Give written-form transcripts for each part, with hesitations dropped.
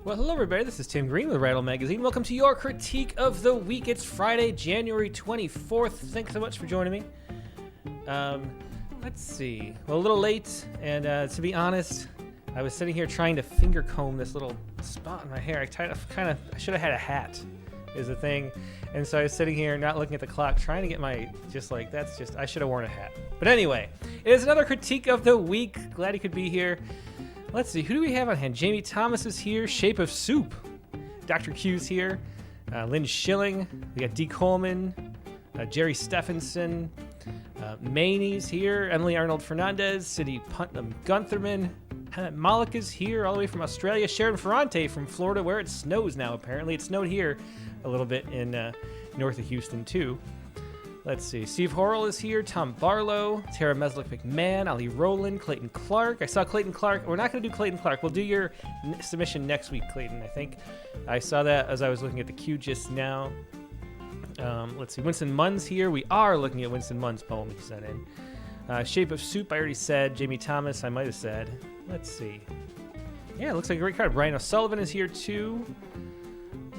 Well, hello everybody, this is Tim Green with Rattle Magazine. Welcome to your critique of the week. It's Friday, January 24th. Thanks so much for joining me. Let's see. Well, a little late, and to be honest, I was sitting here trying to finger comb this little spot in my hair. I should have had a hat, is the thing. And so I was sitting here not looking at the clock, trying to get my, I should have worn a hat. But anyway, it is another critique of the week. Glad he could be here. Let's see, who do we have on hand? Jamie Thomas is here. Shape of Soup. Dr. Q's here. Lynn Schilling. We got D. Coleman. Jerry Stephenson. Maney's here. Emily Arnold Fernandez. Sidney Putnam Guntherman. Malik is here all the way from Australia. Sharon Ferrante from Florida, where it snows now, apparently. It snowed here a little bit in north of Houston, too. Let's see. Steve Horrell is here. Tom Barlow. Tara Meslick-McMahon. Ali Rowland. Clayton Clark. I saw Clayton Clark. We're not going to do Clayton Clark. We'll do your submission next week, Clayton, I think. I saw that as I was looking at the queue just now. Let's see. Winston Munn's here. We are looking at Winston Munn's poem he sent in. Shape of Soup, I already said. Jamie Thomas, I might have said. Let's see. Yeah, it looks like a great card. Brian O'Sullivan is here, too.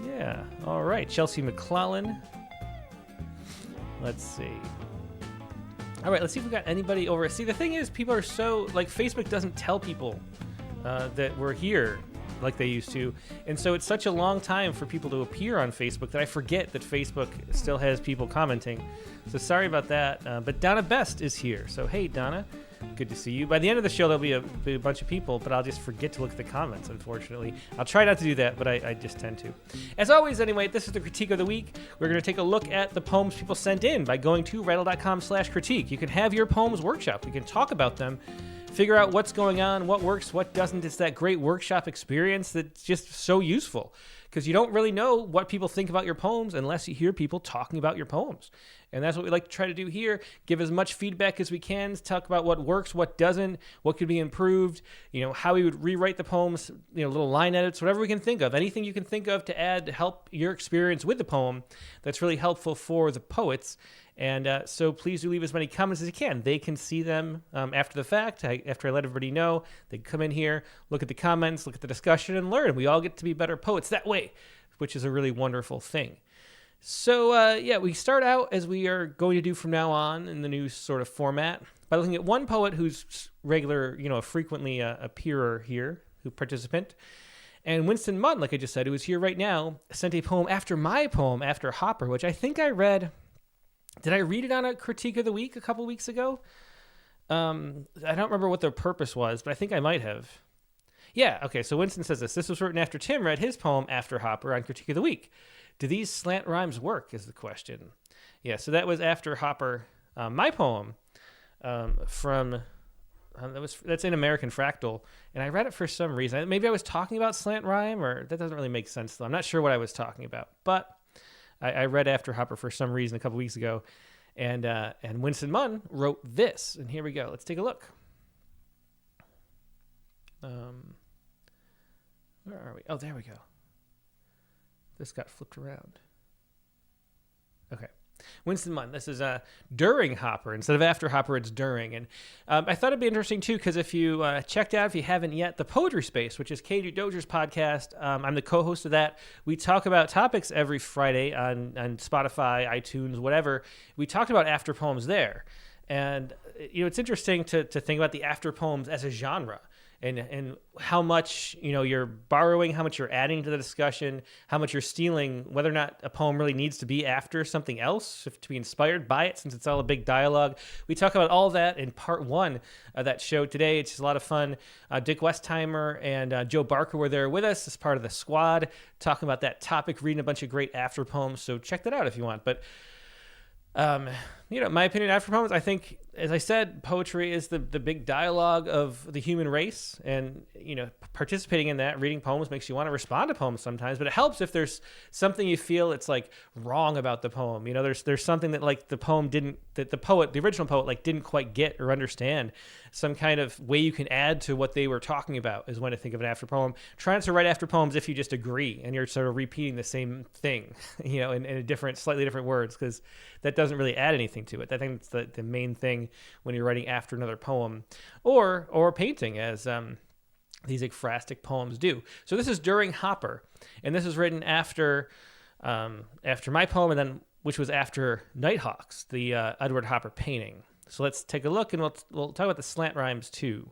Yeah. All right. Chelsea McClellan. Let's see. All right, let's see if we got anybody over. See, the thing is, people are so, Facebook doesn't tell people that we're here like they used to. And so it's such a long time for people to appear on Facebook that I forget that Facebook still has people commenting. So sorry about that. But Donna Best is here. So, hey, Donna. Good to see you. By the end of the show, there'll be a bunch of people, but I'll just forget to look at the comments, unfortunately. I'll try not to do that, but I just tend to. As always, anyway, this is the critique of the week. We're going to take a look at the poems people sent in by going to rattle.com/critique. You can have your poems workshop. We can talk about them, figure out what's going on, what works, what doesn't. It's that great workshop experience that's just so useful because you don't really know what people think about your poems unless you hear people talking about your poems. And that's what we like to try to do here. Give as much feedback as we can, talk about what works, what doesn't, what could be improved, how we would rewrite the poems, little line edits, whatever we can think of. Anything you can think of to add to help your experience with the poem that's really helpful for the poets. And so please do leave as many comments as you can. They can see them after the fact. After I let everybody know, they come in here, look at the comments, look at the discussion, and learn. We all get to be better poets that way, which is a really wonderful thing. So, we start out, as we are going to do from now on in the new sort of format, by looking at one poet who's regular, frequently appearer here, participant. And Winston Munn, like I just said, who is here right now, sent a poem after my poem, After Hopper, which I think I read. Did I read it on a critique of the week a couple weeks ago? I don't remember what the purpose was, but I think I might have. Yeah, okay, so Winston says this. This was written after Tim read his poem, After Hopper, on Critique of the Week. Do these slant rhymes work, is the question. Yeah, so that was After Hopper, my poem, that's in American Fractal, and I read it for some reason. Maybe I was talking about slant rhyme, or that doesn't really make sense, though. I'm not sure what I was talking about, but I read After Hopper for some reason a couple weeks ago, and Winston Munn wrote this, and here we go. Let's take a look. Where are we? Oh, there we go. This got flipped around. Okay. Winston Munn. This is during Hopper. Instead of after Hopper, it's during. And I thought it'd be interesting, too, because if you checked out, if you haven't yet, the Poetry Space, which is Katie Dozier's podcast. I'm the co-host of that. We talk about topics every Friday on Spotify, iTunes, whatever. We talked about after poems there. And, it's interesting to think about the after poems as a genre. And how much, you're borrowing, how much you're adding to the discussion, how much you're stealing, whether or not a poem really needs to be after something else, to be inspired by it, since it's all a big dialogue. We talk about all that in part one of that show today. It's just a lot of fun. Dick Westheimer and Joe Barker were there with us as part of the squad, talking about that topic, reading a bunch of great after poems. So check that out if you want. But my opinion, after poems, I think, as I said, poetry is the big dialogue of the human race. And, participating in that, reading poems makes you want to respond to poems sometimes. But it helps if there's something you feel it's wrong about the poem. There's something that the original poet didn't quite get or understand. Some kind of way you can add to what they were talking about is when I think of an after poem. Trying to write after poems if you just agree and you're sort of repeating the same thing, in a different, slightly different words, because that doesn't really add anything to it. I think that's the main thing when you're writing after another poem or painting, as these ekphrastic poems do. So this is during Hopper, and this is written after my poem, and then which was after Nighthawks, the Edward Hopper painting. So let's take a look, and we'll talk about the slant rhymes too,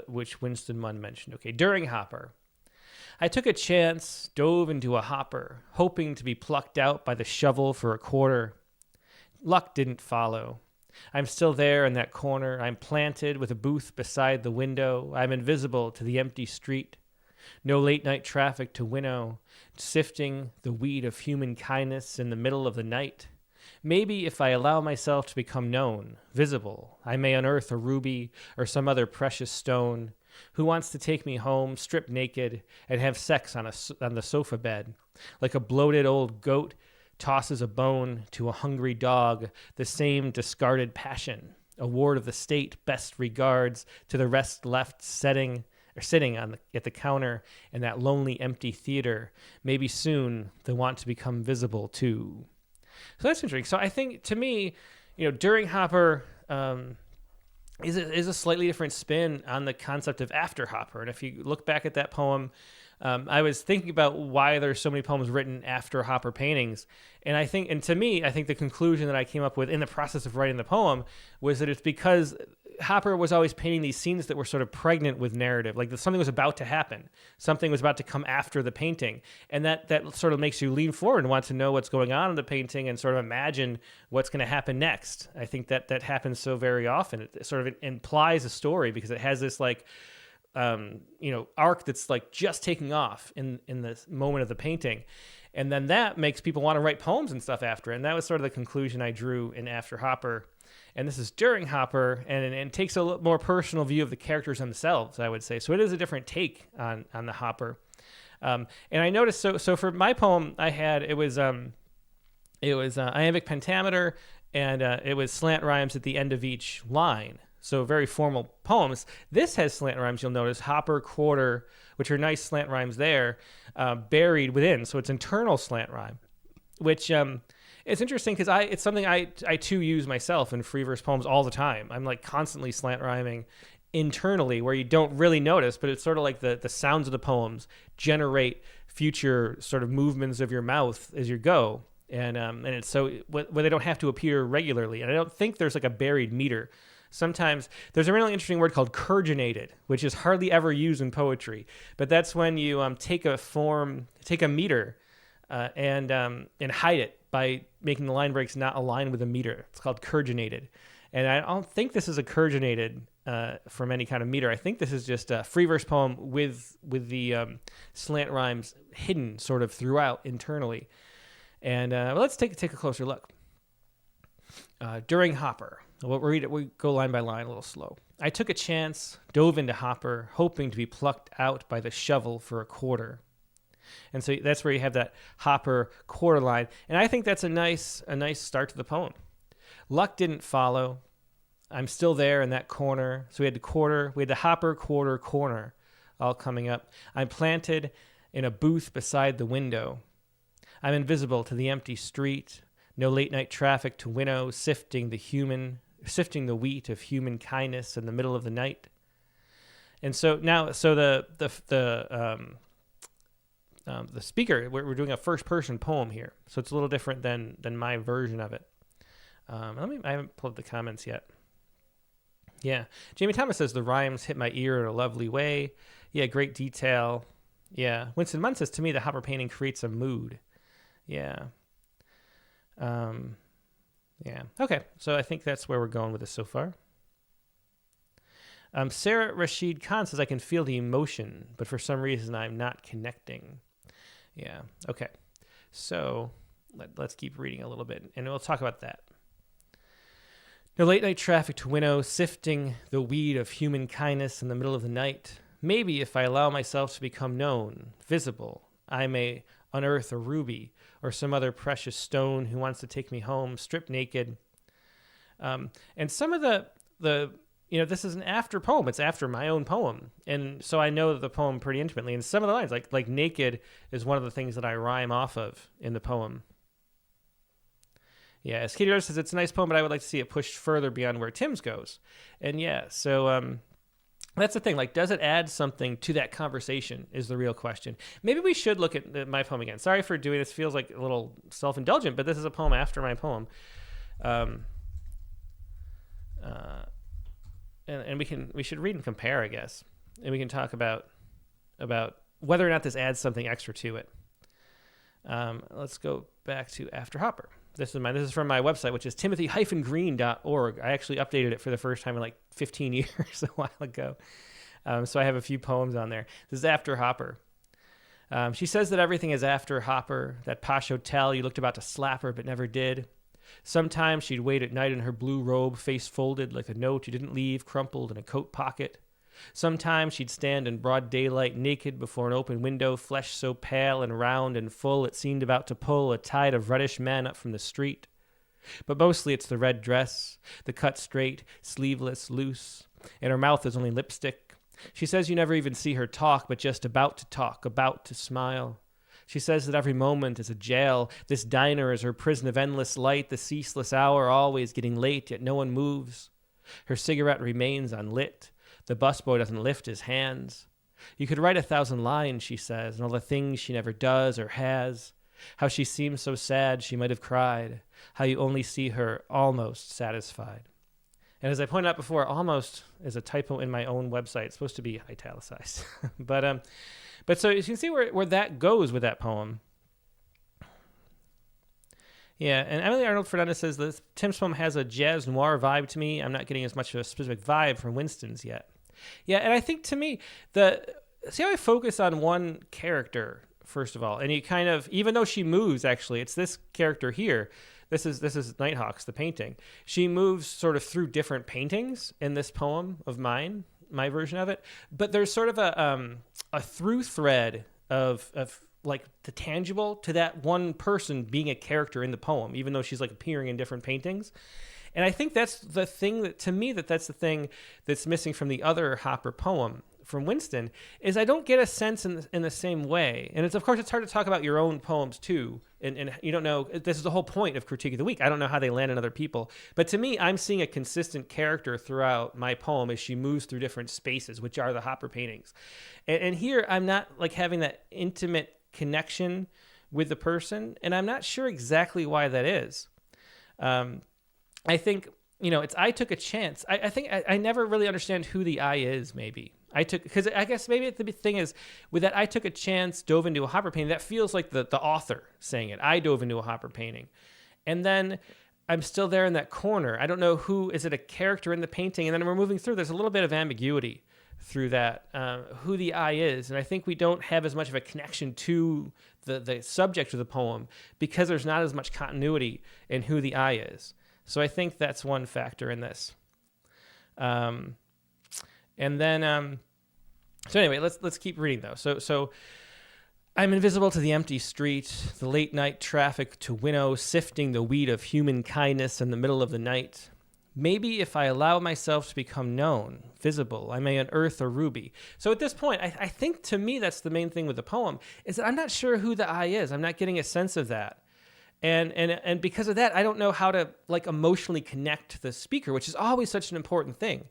which Winston Munn mentioned. Okay, during Hopper. I took a chance, dove into a hopper, hoping to be plucked out by the shovel for a quarter. Luck didn't follow. I'm still there in that corner. I'm planted with a booth beside the window. I'm invisible to the empty street. No late-night traffic to winnow, sifting the weed of human kindness in the middle of the night. Maybe if I allow myself to become known, visible, I may unearth a ruby or some other precious stone. Who wants to take me home, stripped naked, and have sex on the sofa bed? Like a bloated old goat tosses a bone to a hungry dog, the same discarded passion. A ward of the state, best regards to the rest left sitting at the counter in that lonely, empty theater. Maybe soon they want to become visible too. So that's interesting. So I think, to me, during Hopper is a slightly different spin on the concept of after Hopper. And if you look back at that poem, I was thinking about why there's so many poems written after Hopper paintings. And to me, I think the conclusion that I came up with in the process of writing the poem was that it's because Hopper was always painting these scenes that were sort of pregnant with narrative, like something was about to happen, something was about to come after the painting, and that sort of makes you lean forward and want to know what's going on in the painting and sort of imagine what's going to happen next. I think that happens so very often. It sort of implies a story because it has this arc that's like just taking off in this moment of the painting. And then that makes people want to write poems and stuff after it. And that was sort of the conclusion I drew in After Hopper. And this is during Hopper, and it takes a more personal view of the characters themselves, I would say. So it is a different take on the Hopper. And I noticed, so for my poem, it was iambic pentameter, and it was slant rhymes at the end of each line. So very formal poems. This has slant rhymes, you'll notice, hopper, quarter, which are nice slant rhymes there, buried within. So it's internal slant rhyme, which it's interesting because it's something I too use myself in free verse poems all the time. I'm like constantly slant rhyming internally where you don't really notice, but it's sort of like the sounds of the poems generate future sort of movements of your mouth as you go. And it's so where they don't have to appear regularly. And I don't think there's like a buried meter. Sometimes there's a really interesting word called kurginated, which is hardly ever used in poetry. But that's when you take a meter and hide it by making the line breaks not align with a meter. It's called kurginated. And I don't think this is a kurginated from any kind of meter. I think this is just a free verse poem with the slant rhymes hidden sort of throughout internally. And let's take a closer look. During Hopper. We'll read it. We go line by line a little slow. I took a chance, dove into Hopper, hoping to be plucked out by the shovel for a quarter. And so that's where you have that Hopper quarter line. And I think that's a nice start to the poem. Luck didn't follow. I'm still there in that corner. So we had the Hopper quarter corner all coming up. I'm planted in a booth beside the window. I'm invisible to the empty street. No late night traffic to winnow, sifting the wheat of human kindness in the middle of the night. And so now, the speaker, we're doing a first person poem here, so it's a little different than my version of it. I haven't pulled up the comments yet. Yeah, Jamie Thomas says the rhymes hit my ear in a lovely way. Yeah, great detail. Yeah, Winston Munn says, to me the Hopper painting creates a mood. Yeah. Yeah. Okay. So I think that's where we're going with this so far. Sarah Rashid Khan says, I can feel the emotion, but for some reason I'm not connecting. Yeah. Okay. So let's keep reading a little bit, and we'll talk about that. No late night traffic to winnow, sifting the weed of human kindness in the middle of the night. Maybe if I allow myself to become known, visible, I may unearth a ruby or some other precious stone who wants to take me home, stripped naked. And some of the this is an after poem. It's after my own poem. And so I know the poem pretty intimately. And some of the lines, like naked, is one of the things that I rhyme off of in the poem. Yeah, as Katie Rose says, it's a nice poem, but I would like to see it pushed further beyond where Tim's goes. And yeah, so That's the thing. Like, does it add something to that conversation is the real question. Maybe we should look at my poem again. Sorry for doing this. Feels like a little self-indulgent, but this is a poem after my poem. And we should read and compare, I guess. And we can talk about whether or not this adds something extra to it. Let's go back to After Hopper. This is from my website, which is timothy-green.org. I actually updated it for the first time in like 15 years a while ago. So I have a few poems on there. This is After Hopper. She says that everything is after Hopper, that posh hotel you looked about to slap her but never did. Sometimes she'd wait at night in her blue robe, face folded like a note you didn't leave, crumpled in a coat pocket. Sometimes she'd stand in broad daylight naked before an open window, flesh so pale and round and full it seemed about to pull a tide of reddish men up from the street. But mostly it's the red dress, the cut straight, sleeveless, loose, and her mouth is only lipstick. She says you never even see her talk, but just about to talk, about to smile. She says that every moment is a jail. This diner is her prison of endless light, the ceaseless hour always getting late, yet no one moves. Her cigarette remains unlit. The busboy doesn't lift his hands. You could write 1,000 lines, she says, and all the things she never does or has. How she seems so sad she might have cried. How you only see her almost satisfied. And as I pointed out before, almost is a typo in my own website. It's supposed to be italicized. But so you can see where that goes with that poem. Yeah, and Emily Arnold Fernandez says that Tim's poem has a jazz noir vibe to me. I'm not getting as much of a specific vibe from Winston's yet. Yeah, and I think to me, see how I focus on one character, first of all, and you kind of, even though she moves, actually, it's this character here. This is Nighthawks, the painting. She moves sort of through different paintings in this poem of mine, my version of it. But there's sort of a through thread of like the tangible to that one person being a character in the poem, even though she's like appearing in different paintings. And I think that's the thing that, to me, that's the thing that's missing from the other Hopper poem from Winston, is I don't get a sense in the same way. And it's, of course, it's hard to talk about your own poems too. And you don't know, this is the whole point of Critique of the Week. I don't know how they land on other people. But to me, I'm seeing a consistent character throughout my poem as she moves through different spaces, which are the Hopper paintings. And here, I'm not like having that intimate connection with the person. And I'm not sure exactly why that is. I think, I took a chance. I think I never really understand who the I is, maybe. Because I guess maybe the thing is, with that, I took a chance, dove into a Hopper painting. That feels like the author saying it. I dove into a Hopper painting. And then I'm still there in that corner. I don't know who, is it a character in the painting? And then we're moving through. There's a little bit of ambiguity through that, who the I is. And I think we don't have as much of a connection to the subject of the poem because there's not as much continuity in who the I is. So I think that's one factor in this. And then, so anyway, let's keep reading though. So I'm invisible to the empty street, the late night traffic to winnow, sifting the wheat of human kindness in the middle of the night. Maybe if I allow myself to become known, visible, I may unearth a ruby. So at this point, I think to me that's the main thing with the poem, is that I'm not sure who the I is. I'm not getting a sense of that. And because of that, I don't know how to like emotionally connect the speaker, which is always such an important thing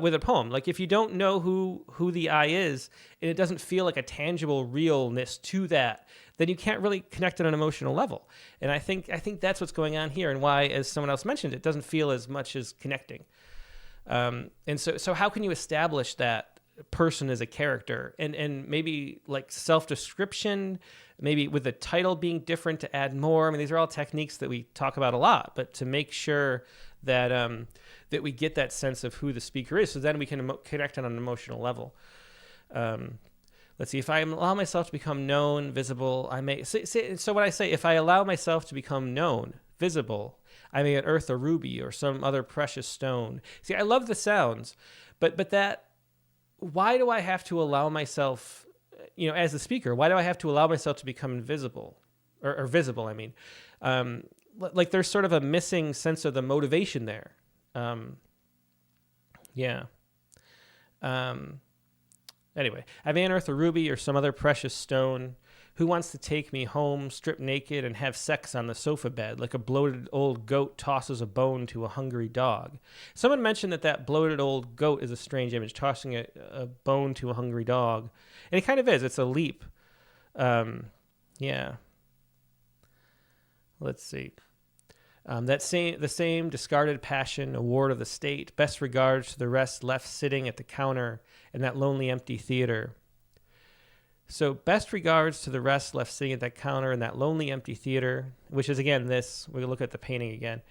with a poem. Like if you don't know who the I is, and it doesn't feel like a tangible realness to that, then you can't really connect on an emotional level. And I think that's what's going on here, and why, as someone else mentioned, it doesn't feel as much as connecting. And so how can you establish that person as a character, and maybe like self-description, maybe with the title being different to add more. I mean, these are all techniques that we talk about a lot, but to make sure that that we get that sense of who the speaker is, so then we can connect on an emotional level. Let's see. If I allow myself to become known, visible, I may. So when I say, if I allow myself to become known, visible, I may unearth a ruby or some other precious stone. See, I love the sounds, but that. Why do I have to allow myself, as the speaker, why do I have to allow myself to become invisible or visible? I mean, like there's sort of a missing sense of the motivation there. Anyway, I may unearth a ruby or some other precious stone. Who wants to take me home, strip naked, and have sex on the sofa bed like a bloated old goat tosses a bone to a hungry dog? Someone mentioned that bloated old goat is a strange image, tossing a bone to a hungry dog. And it kind of is. It's a leap. Yeah. Let's see. The same discarded passion, award of the state, best regards to the rest left sitting at the counter in that lonely empty theater. So best regards to the rest left sitting at that counter in that lonely empty theater, which is again we look at the painting again.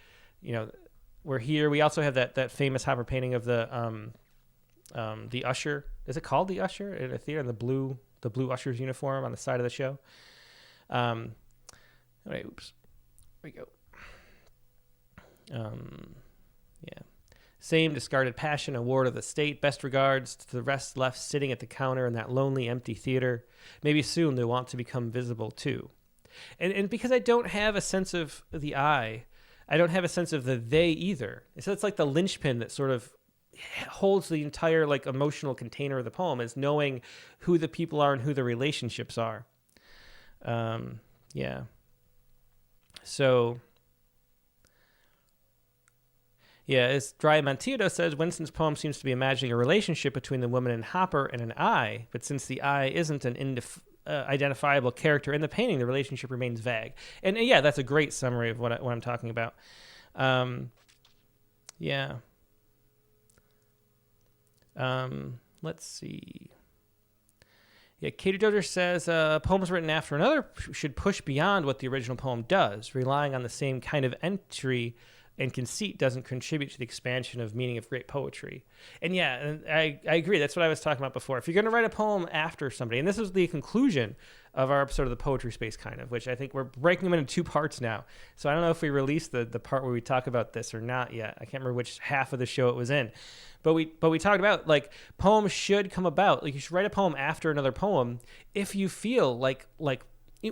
We're here. We also have that famous Hopper painting of the usher. Is it called the usher in a theater in the blue usher's uniform on the side of the show? All right, oops. There we go. Yeah. Same discarded passion, award of the state, best regards to the rest left sitting at the counter in that lonely empty theater. Maybe soon they'll want to become visible too. And because I don't have a sense of the I don't have a sense of the they either. So it's like the linchpin that sort of holds the entire like emotional container of the poem, is knowing who the people are and who the relationships are. Yeah. So... yeah, as Dry Montito says, Winston's poem seems to be imagining a relationship between the woman and Hopper and an I, but since the I isn't an identifiable character in the painting, the relationship remains vague. And yeah, that's a great summary of what I'm talking about. Yeah. Let's see. Yeah, Katie Dozer says, poems written after another should push beyond what the original poem does, relying on the same kind of entry and conceit doesn't contribute to the expansion of meaning of great poetry. And yeah, and I agree. That's what I was talking about before. If you're going to write a poem after somebody, and this is the conclusion of our episode of the Poetry Space, kind of, which I think we're breaking them into two parts now. So I don't know if we released the part where we talk about this or not yet. I can't remember which half of the show it was in. But we talked about, like, poems should come about. Like, you should write a poem after another poem if you feel like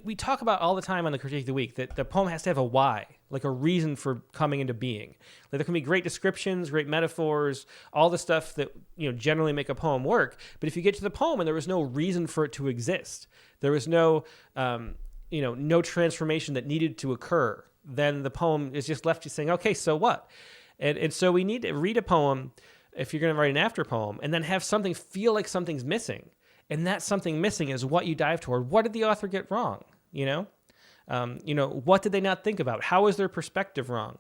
we talk about all the time on the Critique of the Week that the poem has to have a why, like a reason for coming into being. Like, there can be great descriptions, great metaphors, all the stuff that generally make a poem work. But if you get to the poem and there was no reason for it to exist, there was no no transformation that needed to occur, then the poem is just left you saying, okay, so what? And so we need to read a poem if you're going to write an after poem, and then have something feel like something's missing. And that something missing is what you dive toward. What did the author get wrong? What did they not think about? How is their perspective wrong?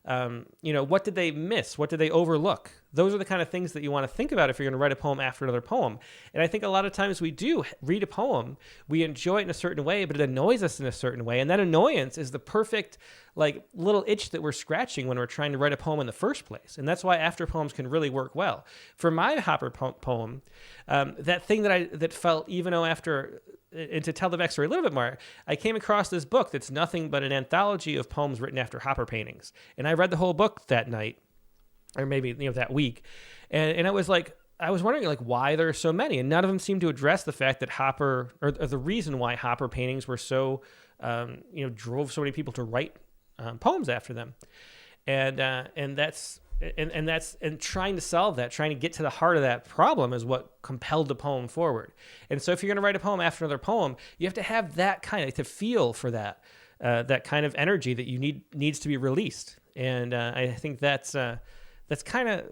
What did they miss? What did they overlook? Those are the kind of things that you want to think about if you're going to write a poem after another poem. And I think a lot of times we do read a poem, we enjoy it in a certain way, but it annoys us in a certain way. And that annoyance is the perfect little itch that we're scratching when we're trying to write a poem in the first place. And that's why after poems can really work well. For my Hopper poem, that thing that felt, even though after... and to tell the backstory a little bit more, I came across this book that's nothing but an anthology of poems written after Hopper paintings. And I read the whole book that night, or maybe that week. And it was like, I was wondering why there are so many. And none of them seemed to address the fact that Hopper, or the reason why Hopper paintings were so, drove so many people to write poems after them. And trying to solve that, trying to get to the heart of that problem is what compelled the poem forward. And so if you're going to write a poem after another poem, you have to have that kind of, to feel for that kind of energy that you needs to be released. And I think that's kind of,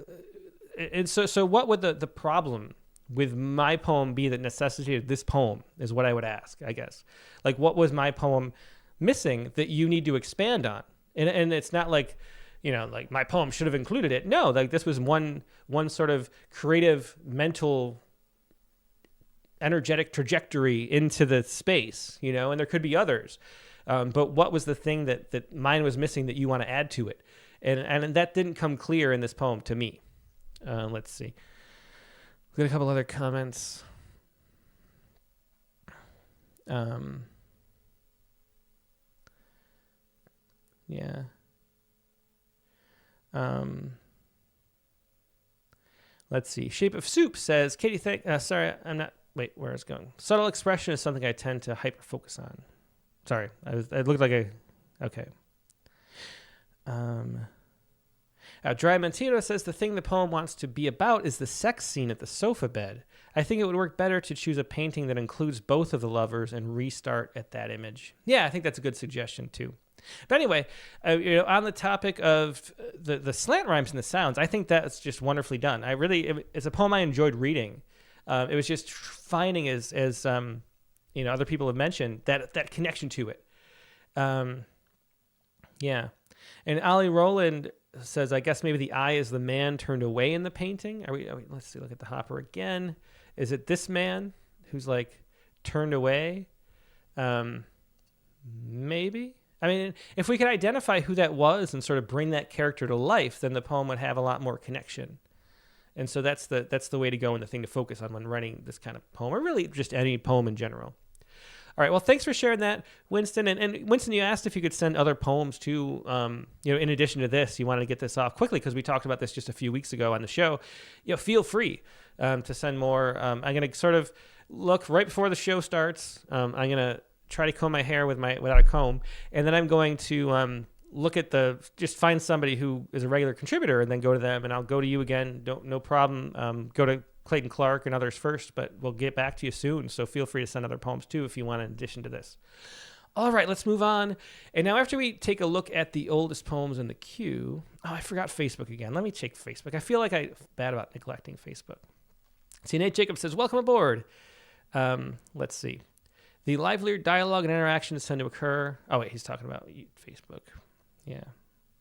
and so what would the problem with my poem be that necessitated this poem is what I would ask, I guess. What was my poem missing that you need to expand on? And it's not like my poem should have included it. No, this was one sort of creative, mental, energetic trajectory into the space, and there could be others. But what was the thing that mine was missing that you want to add to it? And that didn't come clear in this poem to me. Let's see. We've got a couple other comments. Yeah. Let's see. Shape of Soup says, Katie, sorry, I'm not, wait, where is it going? Subtle expression is something I tend to hyper focus on. Sorry, I looked like okay. All Dry Mentino says the thing the poem wants to be about is the sex scene at the sofa bed. I think it would work better to choose a painting that includes both of the lovers and restart at that image. Yeah, I think that's a good suggestion too. But anyway, on the topic of the slant rhymes and the sounds, I think that's just wonderfully done. It's a poem I enjoyed reading. It was just finding, as other people have mentioned, that connection to it. Yeah. And Ollie Rowland says, I guess maybe the eye is the man turned away in the painting. Let's see, look at the hopper again. Is it this man who's like turned away? Maybe. I mean, if we could identify who that was and sort of bring that character to life, then the poem would have a lot more connection. And so that's the way to go and the thing to focus on when writing this kind of poem, or really just any poem in general. All right, well, thanks for sharing that, Winston. And Winston, you asked if you could send other poems too, in addition to this. You wanted to get this off quickly because we talked about this just a few weeks ago on the show. Feel free to send more. I'm going to sort of look right before the show starts. I'm going to try to comb my hair without a comb, and then I'm going to look at just find somebody who is a regular contributor and then go to them, and I'll go to you again. No problem. Go to Clayton Clark and others first, but we'll get back to you soon. So feel free to send other poems too if you want in addition to this. All right, let's move on. And now after we take a look at the oldest poems in the queue, I forgot Facebook again. Let me check Facebook. I feel like I'm bad about neglecting Facebook. See, Nate Jacobs says, welcome aboard. Let's see. The livelier dialogue and interactions tend to occur. Oh, wait, he's talking about Facebook. Yeah.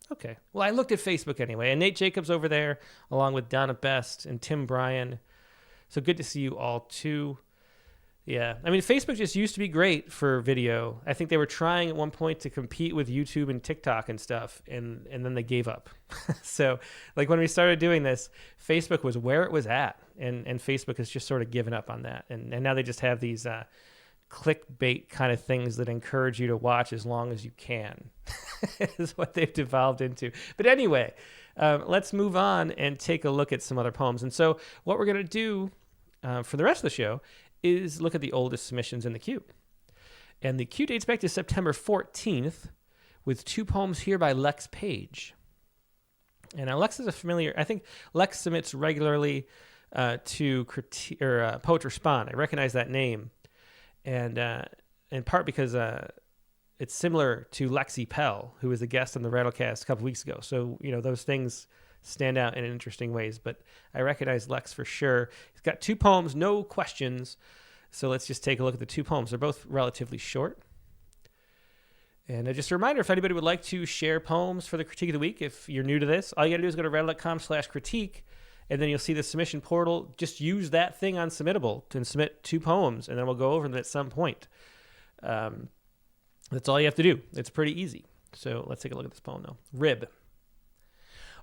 Okay. Well, I looked at Facebook anyway, and Nate Jacobs over there, along with Donna Best and Tim Bryan. So good to see you all too. Yeah. I mean, Facebook just used to be great for video. I think they were trying at one point to compete with YouTube and TikTok and stuff, and then they gave up. So like when we started doing this, Facebook was where it was at, and Facebook has just sort of given up on that. And now they just have these clickbait kind of things that encourage you to watch as long as you can is what they've devolved into. But anyway, let's move on and take a look at some other poems. And so what we're going to do for the rest of the show is look at the oldest submissions in the queue. And the queue dates back to September 14th with 2 poems here by Lex Page. And now Lex is a familiar, I think Lex submits regularly to Poet Respond. I recognize that name. And in part because it's similar to Lexi Pell, who was a guest on the Rattlecast a couple weeks ago. So, those things stand out in interesting ways. But I recognize Lex for sure. He's got 2 poems, no questions. So let's just take a look at the 2 poems. They're both relatively short. And just a reminder, if anybody would like to share poems for the Critique of the Week, if you're new to this, all you got to do is go to rattle.com/critique. And then you'll see the submission portal. Just use that thing on Submittable to submit 2 poems, and then we'll go over them at some point. That's all you have to do. It's pretty easy. So let's take a look at this poem now. Rib.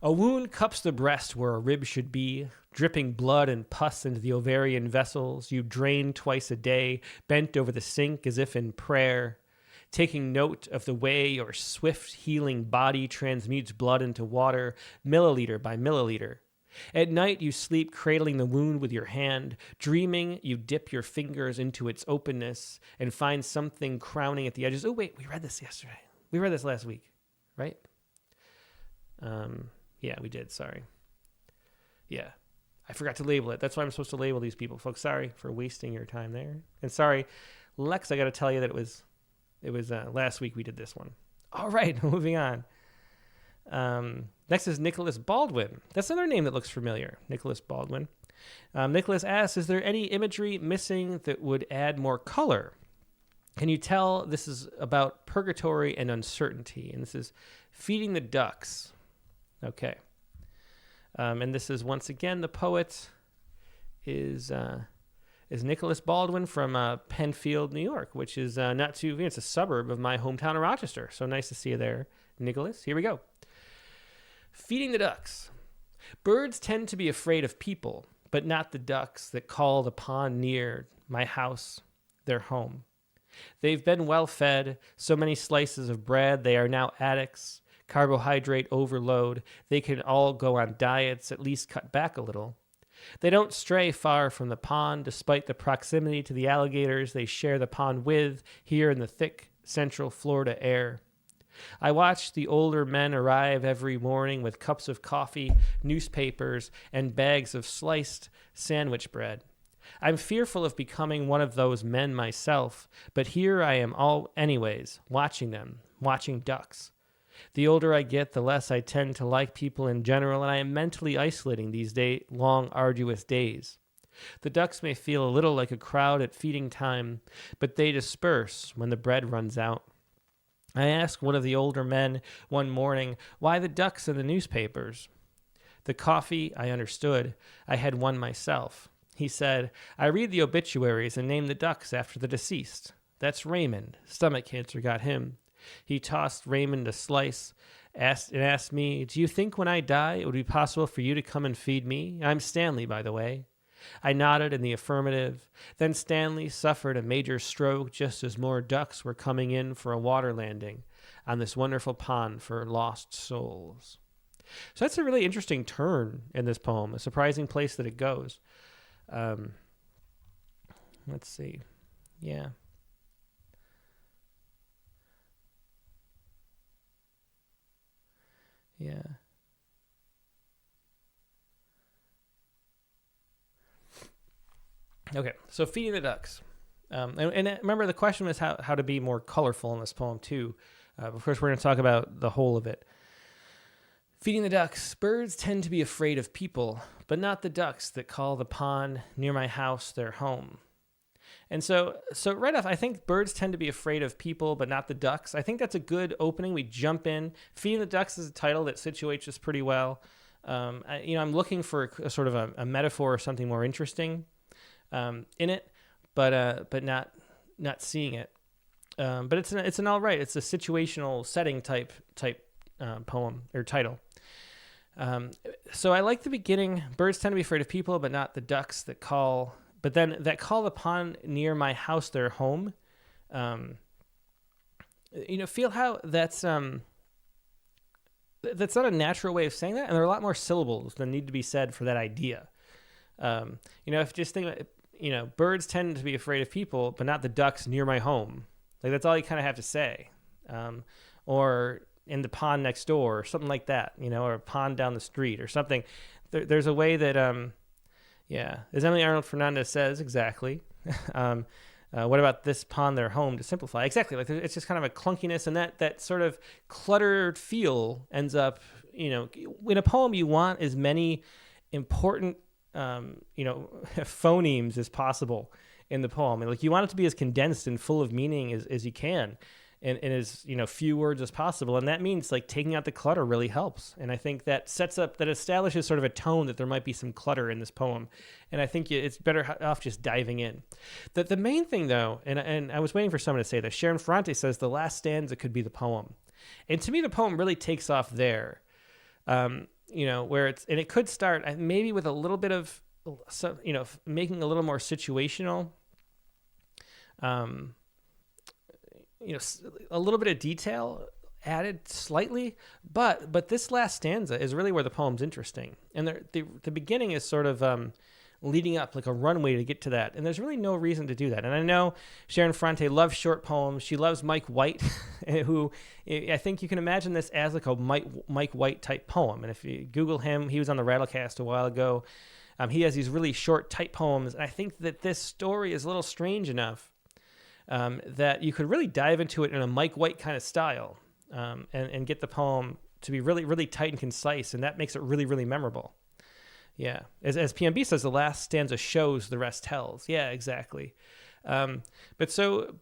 A wound cups the breast where a rib should be, dripping blood and pus into the ovarian vessels. You drain twice a day, bent over the sink as if in prayer, taking note of the way your swift healing body transmutes blood into water, milliliter by milliliter. At night, you sleep cradling the wound with your hand. Dreaming, you dip your fingers into its openness and find something crowning at the edges. Oh, wait, we read this yesterday. We read this last week, right? Yeah, we did. Sorry. Yeah, I forgot to label it. That's why I'm supposed to label these people, folks. Sorry for wasting your time there. And sorry, Lex, I got to tell you that it was last week we did this one. All right, moving on. Next is Nicholas Baldwin. That's another name that looks familiar. Nicholas Baldwin. Nicholas asks, is there any imagery missing that would add more color? Can you tell this is about purgatory and uncertainty? And this is Feeding the Ducks. Okay. And this is, once again, the poet is Nicholas Baldwin from Penfield, New York, which is not too, it's a suburb of my hometown of Rochester. So nice to see you there, Nicholas. Here we go. Feeding the ducks. Birds tend to be afraid of people, but not the ducks that call the pond near my house their home. They've been well fed, so many slices of bread, they are now addicts. Carbohydrate overload, they can all go on diets, at least cut back a little. They don't stray far from the pond, despite the proximity to the alligators they share the pond with here in the thick central Florida air. I watch the older men arrive every morning with cups of coffee, newspapers, and bags of sliced sandwich bread. I'm fearful of becoming one of those men myself, but here I am all anyways, watching them, watching ducks. The older I get, the less I tend to like people in general, and I am mentally isolating these long, arduous days. The ducks may feel a little like a crowd at feeding time, but they disperse when the bread runs out. I asked one of the older men one morning why the ducks in the newspapers. The coffee, I understood. I had one myself. He said, I read the obituaries and name the ducks after the deceased. That's Raymond. Stomach cancer got him. He tossed Raymond a slice and asked me, do you think when I die it would be possible for you to come and feed me? I'm Stanley, by the way. I nodded in the affirmative. Then Stanley suffered a major stroke just as more ducks were coming in for a water landing on this wonderful pond for lost souls. So that's a really interesting turn in this poem, a surprising place that it goes. Let's see. Yeah. Yeah. Okay, so feeding the ducks. And remember, the question was how to be more colorful in this poem, too. Of course, we're going to talk about the whole of it. Feeding the ducks. Birds tend to be afraid of people, but not the ducks that call the pond near my house their home. And so right off, I think birds tend to be afraid of people, but not the ducks. I think that's a good opening. We jump in. Feeding the ducks is a title that situates us pretty well. I'm looking for a sort of a metaphor or something more interesting in it, but not seeing it. But it's an all right. It's a situational setting type poem or title. So I like the beginning. Birds tend to be afraid of people, but not the ducks that call. But then that call the pond near my house their home. Feel how that's not a natural way of saying that, and there are a lot more syllables than need to be said for that idea. If you just think, birds tend to be afraid of people, but not the ducks near my home. Like that's all you kind of have to say, or in the pond next door, or something like that. Or a pond down the street, or something. There's a way that, as Emily Arnold Fernandez says, exactly. What about this pond, their home, to simplify? Exactly. Like it's just kind of a clunkiness, and that sort of cluttered feel ends up, in a poem you want as many important, phonemes as possible in the poem. And like you want it to be as condensed and full of meaning as you can, and as few words as possible. And that means like taking out the clutter really helps. And I think that establishes sort of a tone that there might be some clutter in this poem. And I think it's better off just diving in. The main thing though, and I was waiting for someone to say this, Sharon Ferrante says the last stanza could be the poem. And to me, the poem really takes off there. Where it could start maybe with a little bit of, making a little more situational, a little bit of detail added slightly, but this last stanza is really where the poem's interesting. And the beginning is sort of leading up like a runway to get to that. And there's really no reason to do that. And I know Sharon Ferrante loves short poems. She loves Mike White, who I think you can imagine this as like a Mike White type poem. And if you Google him, he was on the Rattlecast a while ago. He has these really short type poems. And I think that this story is a little strange enough that you could really dive into it in a Mike White kind of style and get the poem to be really, really tight and concise. And that makes it really, really memorable. Yeah. As PMB says, the last stanza shows, the rest tells. Yeah, exactly. So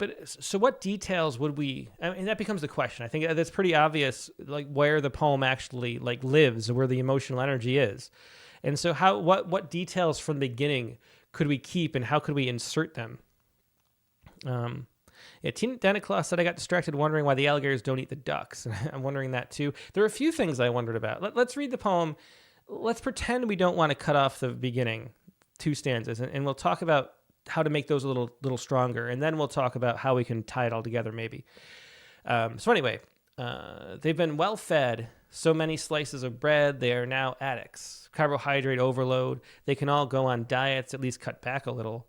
what details would we, that becomes the question. I think that's pretty obvious, like where the poem actually like lives, where the emotional energy is. And so what details from the beginning could we keep and how could we insert them? Tina Deniclaw said, I got distracted wondering why the alligators don't eat the ducks. I'm wondering that too. There are a few things I wondered about. Let's read the poem. Let's pretend we don't want to cut off the beginning 2 stanzas, and we'll talk about how to make those a little stronger, and then we'll talk about how we can tie it all together maybe. So anyway, they've been well fed, so many slices of bread, they are now addicts. Carbohydrate overload, they can all go on diets, at least cut back a little.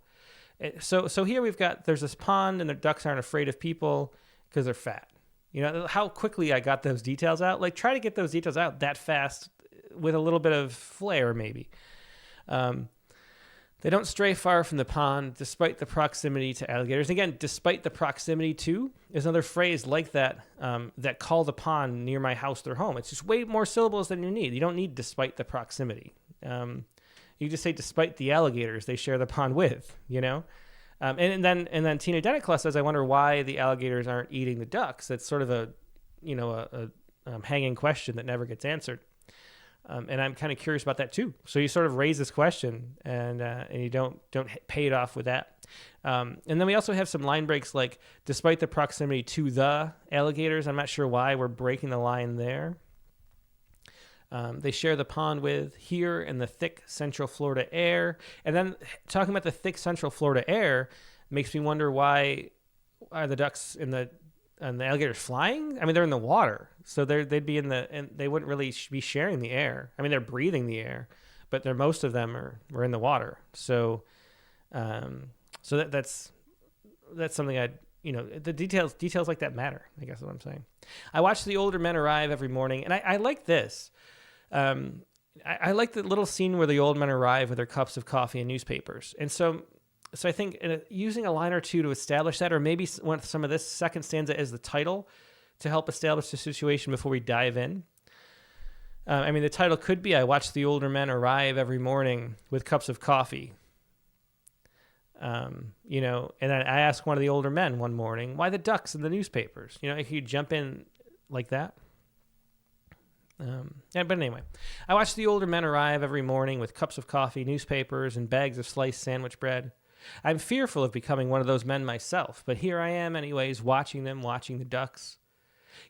So here there's this pond, and the ducks aren't afraid of people because they're fat. You know, how quickly I got those details out. Like, try to get those details out that fast with a little bit of flair, maybe. They don't stray far from the pond, despite the proximity to alligators. Again, despite the proximity to is another phrase like that that call the pond near my house their home. It's just way more syllables than you need. You don't need despite the proximity. You just say despite the alligators they share the pond with, you know? And then Tina Denniclus says, I wonder why the alligators aren't eating the ducks. That's sort of a hanging question that never gets answered. And I'm kind of curious about that too. So you sort of raise this question, and you don't pay it off with that. And then we also have some line breaks like, despite the proximity to the alligators. I'm not sure why we're breaking the line there. They share the pond with here in the thick Central Florida air. And then talking about the thick Central Florida air makes me wonder, why are the ducks and the alligators flying? I mean, they're in the water, so they'd be and they wouldn't really be sharing the air. I mean, they're breathing the air, but most of them are in the water. So, that's something the details like that matter, I guess is what I'm saying. I watch the older men arrive every morning, and I like this. I like the little scene where the old men arrive with their cups of coffee and newspapers. And so I think using a line or two to establish that, or maybe some of this second stanza as the title to help establish the situation before we dive in. I mean, the title could be, I watch the older men arrive every morning with cups of coffee. And then I asked one of the older men one morning, why the ducks in the newspapers? If you jump in like that. But anyway, I watch the older men arrive every morning with cups of coffee, newspapers, and bags of sliced sandwich bread. I'm fearful of becoming one of those men myself, but here I am anyways, watching the ducks.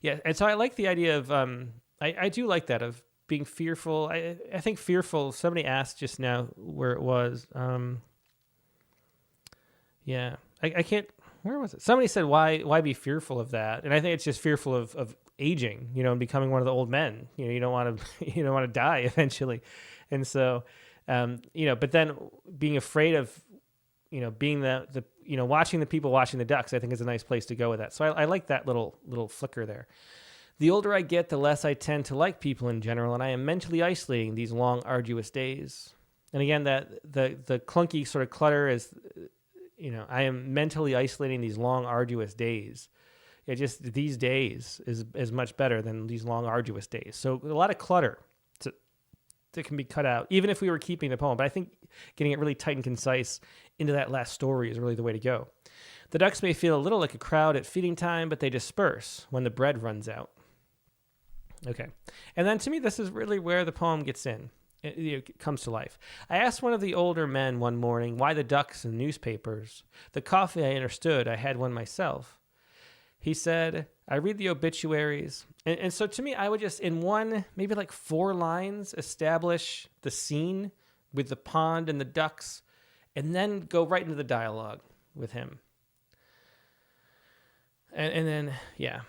Yeah, and so I like the idea of, I do like that, of being fearful. I think fearful, somebody asked just now where it was. Yeah, I can't, where was it? Somebody said, why be fearful of that? And I think it's just fearful of aging, and becoming one of the old men. You don't want to die eventually. And so, but then being afraid of, being the watching the people watching the ducks, I think is a nice place to go with that. So I like that little flicker there. The older I get, the less I tend to like people in general, and I am mentally isolating these long, arduous days. And again, that the clunky sort of clutter is, I am mentally isolating these long, arduous days. It just, these days is much better than these long, arduous days. So a lot of clutter that can be cut out, even if we were keeping the poem. But I think getting it really tight and concise into that last story is really the way to go. The ducks may feel a little like a crowd at feeding time, but they disperse when the bread runs out. Okay. And then to me, this is really where the poem gets in. It comes to life. I asked one of the older men one morning why the ducks and newspapers. The coffee, I understood. I had one myself. He said, I read the obituaries. And so to me, I would just, in one, maybe like 4 lines, establish the scene with the pond and the ducks, and then go right into the dialogue with him. And then, yeah.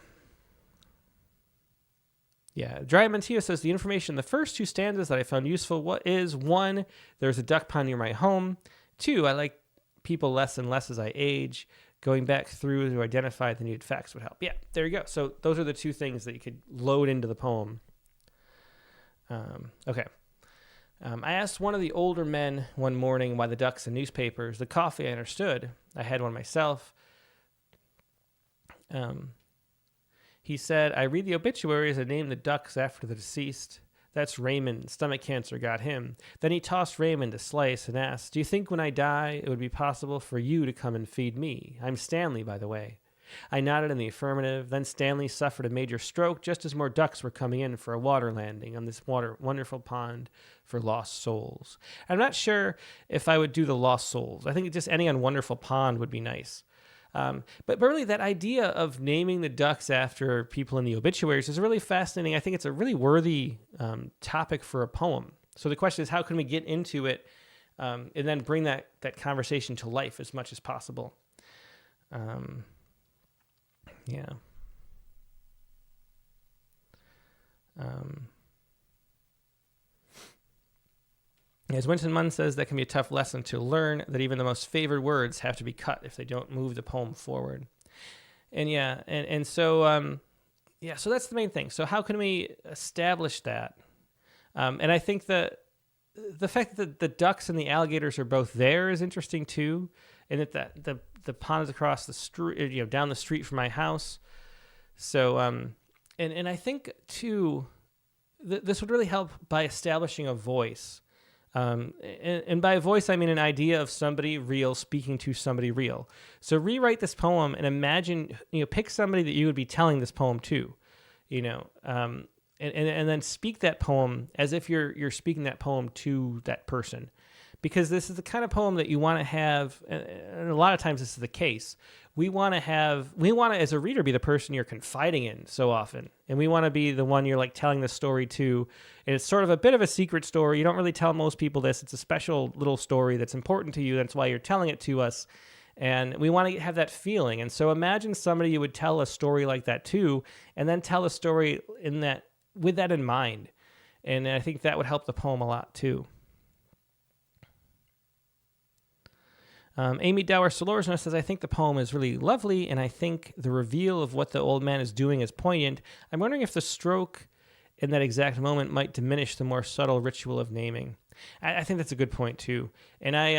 Yeah, Dry Mentio says, the information in the first 2 stanzas that I found useful is, 1, there's a duck pond near my home. 2, I like people less and less as I age. Going back through to identify the needed facts would help. Yeah, there you go. So those are the 2 things that you could load into the poem. Okay. I asked one of the older men one morning why the ducks and newspapers. The coffee, I understood. I had one myself. He said, I read the obituaries and name the ducks after the deceased. That's Raymond. Stomach cancer got him. Then he tossed Raymond a slice and asked, do you think when I die it would be possible for you to come and feed me? I'm Stanley, by the way. I nodded in the affirmative. Then Stanley suffered a major stroke just as more ducks were coming in for a water landing on this wonderful pond for lost souls. I'm not sure if I would do the lost souls. I think just ending on wonderful pond would be nice. But really that idea of naming the ducks after people in the obituaries is really fascinating. I think it's a really worthy topic for a poem. So the question is, how can we get into it and then bring that conversation to life as much as possible? Yeah. As Winston Munn says, that can be a tough lesson to learn, that even the most favored words have to be cut if they don't move the poem forward. And yeah, and so Yeah, so that's the main thing. So how can we establish that? And I think that the fact that the ducks and the alligators are both there is interesting too, and that the pond is across the street, down the street from my house. So and I think too, this would really help by establishing a voice. And by voice, I mean an idea of somebody real speaking to somebody real. So rewrite this poem and imagine, pick somebody that you would be telling this poem to, and then speak that poem as if you're speaking that poem to that person, because this is the kind of poem that you want to have. And a lot of times this is the case. We want to as a reader be the person you're confiding in so often, and we want to be the one you're like telling the story to. And it's sort of a bit of a secret story. You don't really tell most people this. It's a special little story that's important to you. That's why you're telling it to us. And we want to have that feeling. And so imagine somebody you would tell a story like that to, and then tell a story with that in mind. And I think that would help the poem a lot too. Amy Dower Solorzno says, I think the poem is really lovely, and I think the reveal of what the old man is doing is poignant. I'm wondering if the stroke in that exact moment might diminish the more subtle ritual of naming. I think that's a good point too. And I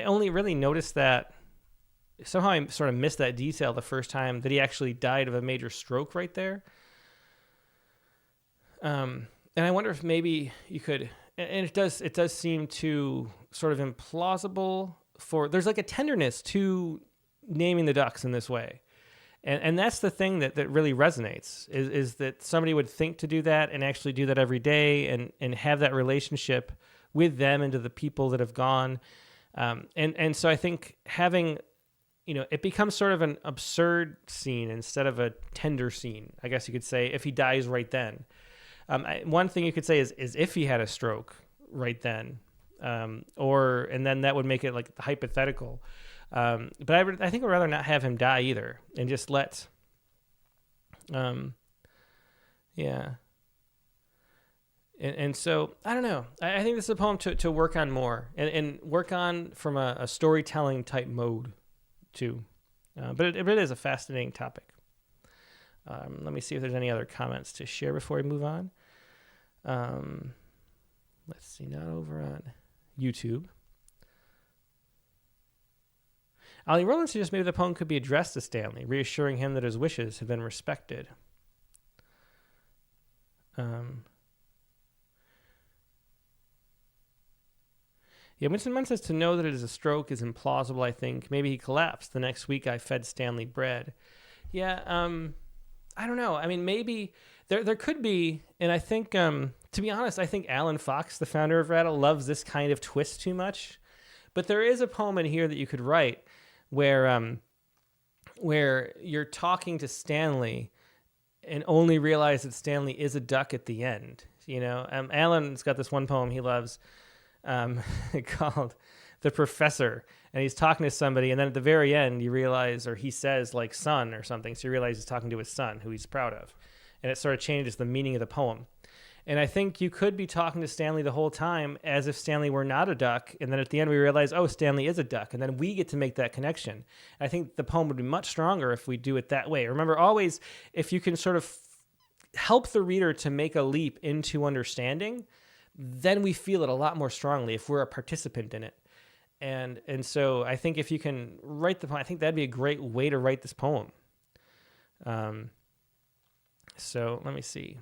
only really noticed that, somehow I sort of missed that detail the first time that he actually died of a major stroke right there. And I wonder if maybe you could, and it does seem to sort of implausible there's like a tenderness to naming the ducks in this way. And that's the thing that really resonates is that somebody would think to do that and actually do that every day and have that relationship with them and to the people that have gone. And so I think having, it becomes sort of an absurd scene instead of a tender scene, I guess you could say, if he dies right then. One thing you could say is if he had a stroke right then, and then that would make it like hypothetical. But I think I'd rather not have him die either, and just let, yeah. And so I don't know. I think this is a poem to work on more and work on from a storytelling type mode too. But it is a fascinating topic. Let me see if there's any other comments to share before we move on. Let's see, not over on YouTube. Ali Rowland suggests maybe the poem could be addressed to Stanley, reassuring him that his wishes have been respected. Yeah, Winston Munn says to know that it is a stroke is implausible, I think. Maybe he collapsed. The next week I fed Stanley bread. Yeah, I don't know. I mean, maybe there could be, and I think, to be honest, I think Alan Fox, the founder of Rattle, loves this kind of twist too much. But there is a poem in here that you could write where you're talking to Stanley and only realize that Stanley is a duck at the end. Alan's got this one poem he loves called The Professor, and he's talking to somebody, and then at the very end you realize, or he says like son or something, so you realize he's talking to his son, who he's proud of, and it sort of changes the meaning of the poem. And I think you could be talking to Stanley the whole time as if Stanley were not a duck, and then at the end we realize, oh, Stanley is a duck, and then we get to make that connection. I think the poem would be much stronger if we do it that way. Remember, always, if you can sort of help the reader to make a leap into understanding, then we feel it a lot more strongly if we're a participant in it. And so I think if you can write the poem, I think that'd be a great way to write this poem. So let me see.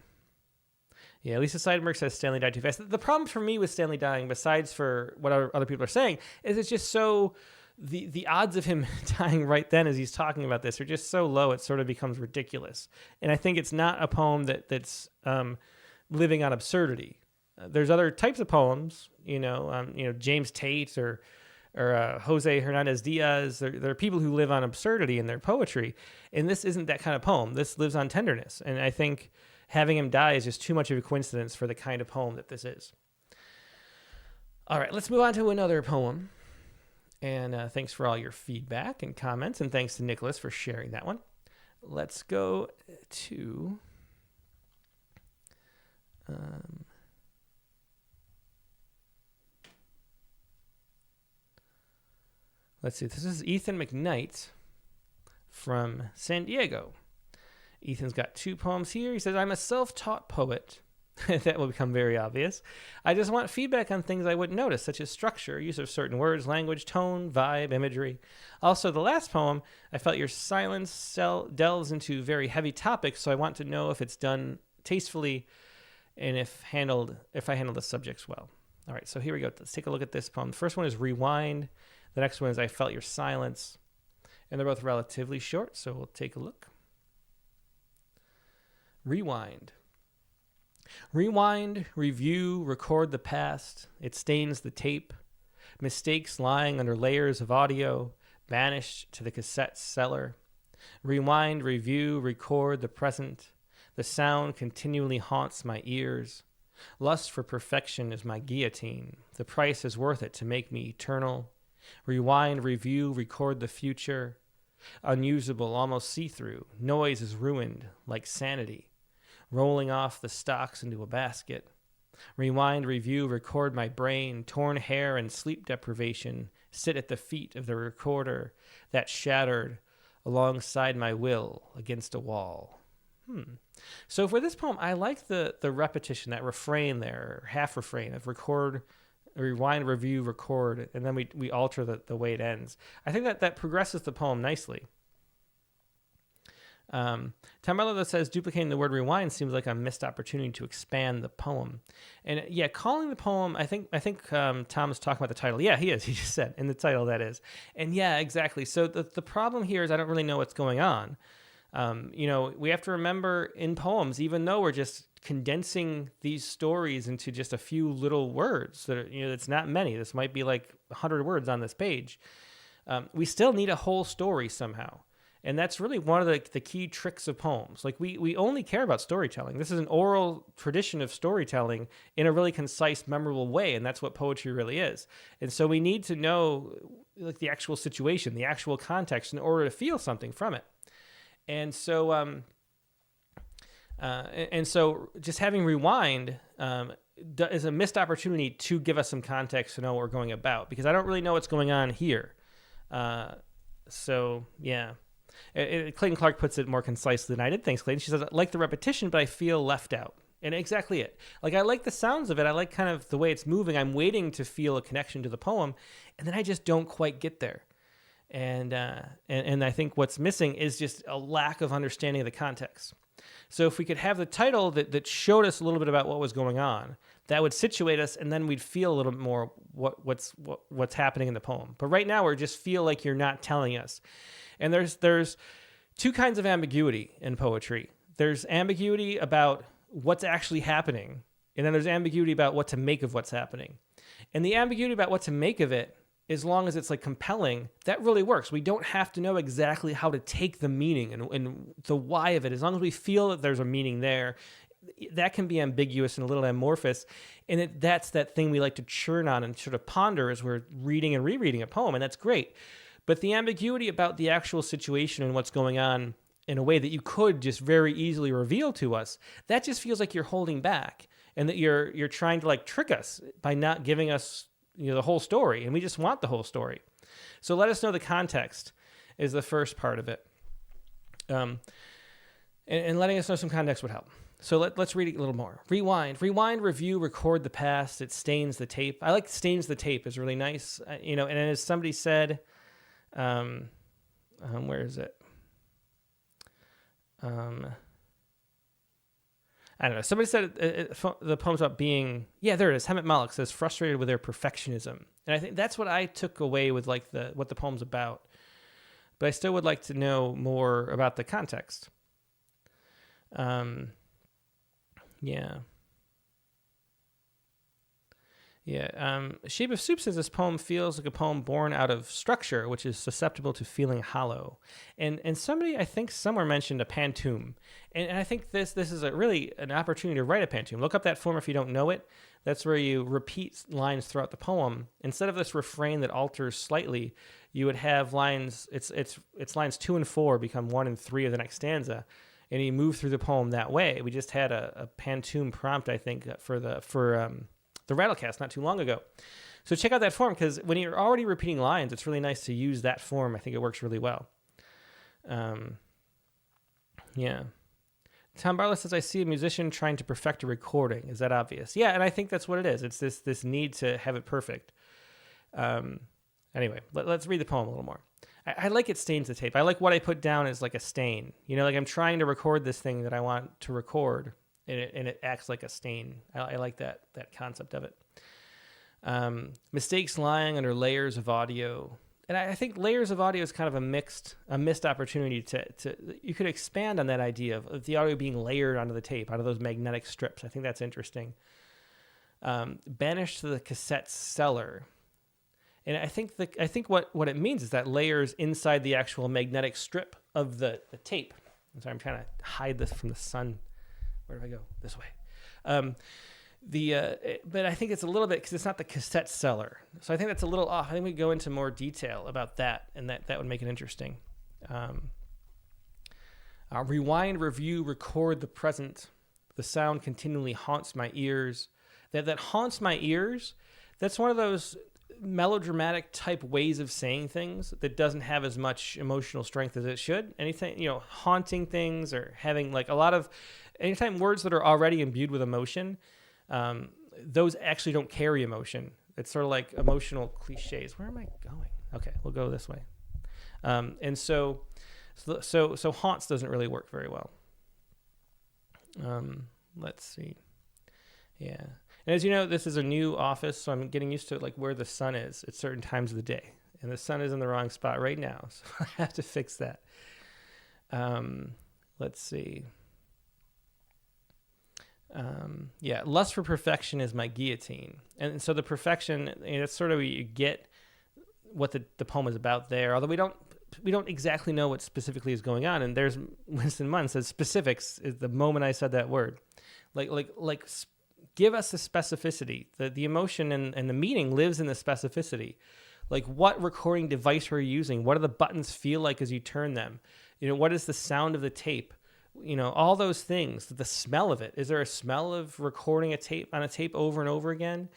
Yeah, Lisa Seidenberg says Stanley died too fast. The problem for me with Stanley dying, besides for what other people are saying, is it's just so, the odds of him dying right then as he's talking about this are just so low, it sort of becomes ridiculous. And I think it's not a poem that's living on absurdity. There's other types of poems, James Tate or Jose Hernandez Diaz. There are people who live on absurdity in their poetry, and this isn't that kind of poem. This lives on tenderness, and I think having him die is just too much of a coincidence for the kind of poem that this is. All right, let's move on to another poem. And thanks for all your feedback and comments, and thanks to Nicholas for sharing that one. Let's go to... let's see. This is Ethan McKnight from San Diego. Ethan's got 2 poems here. He says, I'm a self-taught poet. That will become very obvious. I just want feedback on things I wouldn't notice, such as structure, use of certain words, language, tone, vibe, imagery. Also, the last poem, I felt your silence delves into very heavy topics, so I want to know if it's done tastefully and if I handle the subjects well. All right, so here we go. Let's take a look at this poem. The first one is Rewind. The next one is I Felt Your Silence. And they're both relatively short, so we'll take a look. Rewind. Rewind, review, record the past. It stains the tape. Mistakes lying under layers of audio, banished to the cassette cellar. Rewind, review, record the present. The sound continually haunts my ears. Lust for perfection is my guillotine. The price is worth it to make me eternal. Rewind, review, record the future. Unusable, almost see-through. Noise is ruined, like sanity. Rolling off the stocks into a basket. Rewind, review, record my brain. Torn hair and sleep deprivation sit at the feet of the recorder that shattered alongside my will against a wall. So for this poem, I like the repetition, that refrain there, half refrain of record, rewind, review, record, and then we alter the way it ends. I think that progresses the poem nicely. Tamarla says duplicating the word rewind seems like a missed opportunity to expand the poem. And yeah, calling the poem, I think Tom is talking about the title. Yeah, he is. He just said in the title, that is. And yeah, exactly. So the problem here is I don't really know what's going on. We have to remember in poems, even though we're just condensing these stories into just a few little words that are, it's not many. This might be like 100 words on this page. We still need a whole story somehow. And that's really one of the key tricks of poems. Like we only care about storytelling. This is an oral tradition of storytelling in a really concise, memorable way. And that's what poetry really is. And so we need to know like the actual situation, the actual context in order to feel something from it. And so, just having rewind is a missed opportunity to give us some context to know what we're going about, because I don't really know what's going on here. So yeah, Clayton Clark puts it more concisely than I did. Thanks, Clayton. She says, I like the repetition, but I feel left out. And exactly it. Like I like the sounds of it. I like kind of the way it's moving. I'm waiting to feel a connection to the poem, and then I just don't quite get there. And I think what's missing is just a lack of understanding of the context. So if we could have the title that showed us a little bit about what was going on, that would situate us, and then we'd feel a little bit more what's happening in the poem. But right now, we just feel like you're not telling us. And there's 2 kinds of ambiguity in poetry. There's ambiguity about what's actually happening, and then there's ambiguity about what to make of what's happening. And the ambiguity about what to make of it, as long as it's like compelling, that really works. We don't have to know exactly how to take the meaning and the why of it. As long as we feel that there's a meaning there, that can be ambiguous and a little amorphous. And that's that thing we like to churn on and sort of ponder as we're reading and rereading a poem, and that's great. But the ambiguity about the actual situation and what's going on in a way that you could just very easily reveal to us, that just feels like you're holding back and that you're trying to like trick us by not giving us the whole story, and we just want the whole story. So let us know the context is the first part of it. And letting us know some context would help. So let's read it a little more. Rewind, review, record the past. It stains the tape. I like stains the tape is really nice. And as somebody said, where is it? I don't know. Somebody said the poem's about being, there it is. Hemet Malik says frustrated with their perfectionism. And I think that's what I took away with like what the poem's about. But I still would like to know more about the context. Shape of Soup says this poem feels like a poem born out of structure, which is susceptible to feeling hollow. And somebody, I think somewhere mentioned a pantoum. And I think this is really an opportunity to write a pantoum. Look up that form if you don't know it. That's where you repeat lines throughout the poem. Instead of this refrain that alters slightly, you would have lines, it's lines 2 and 4 become 1 and 3 of the next stanza. And you move through the poem that way. We just had a pantoum prompt, I think, for the Rattlecast not too long ago. So check out that form, because when you're already repeating lines, it's really nice to use that form. I think it works really well. Tom Barlow says, I see a musician trying to perfect a recording. Is that obvious? Yeah, and I think that's what it is. It's this need to have it perfect. Anyway, let's read the poem a little more. I like it stains the tape. I like what I put down as like a stain. Like I'm trying to record this thing that I want to record, and it acts like a stain. I like that concept of it. Mistakes lying under layers of audio. And I think layers of audio is kind of a missed opportunity to you could expand on that idea of the audio being layered onto the tape, out of those magnetic strips. I think that's interesting. Banished to the cassette cellar. And I think what it means is that layers inside the actual magnetic strip of the tape. I'm sorry, I'm trying to hide this from the sun. Where do I go? This way. But I think it's a little bit, because it's not the cassette cellar. So I think that's a little off. I think we go into more detail about that, and that would make it interesting. Rewind, review, record the present. The sound continually haunts my ears. That haunts my ears, that's one of those melodramatic type ways of saying things that doesn't have as much emotional strength as it should. Anything, haunting things, or having like a lot of, anytime words that are already imbued with emotion, those actually don't carry emotion. It's sort of like emotional cliches. Where am I going? Okay, we'll go this way. And so haunts doesn't really work very well. Let's see. Yeah. And as you know, this is a new office, so I'm getting used to like where the sun is at certain times of the day. And the sun is in the wrong spot right now, so I have to fix that. Let's see. Lust for perfection is my guillotine. And so the perfection, that's sort of where you get what the poem is about there, although we don't exactly know what specifically is going on. And there's Winston Munn says specifics is the moment I said that word. Like give us the specificity. The emotion and the meaning lives in the specificity. Like, what recording device are you using? What do the buttons feel like as you turn them? What is the sound of the tape? All those things. The smell of it. Is there a smell of recording on a tape over and over again?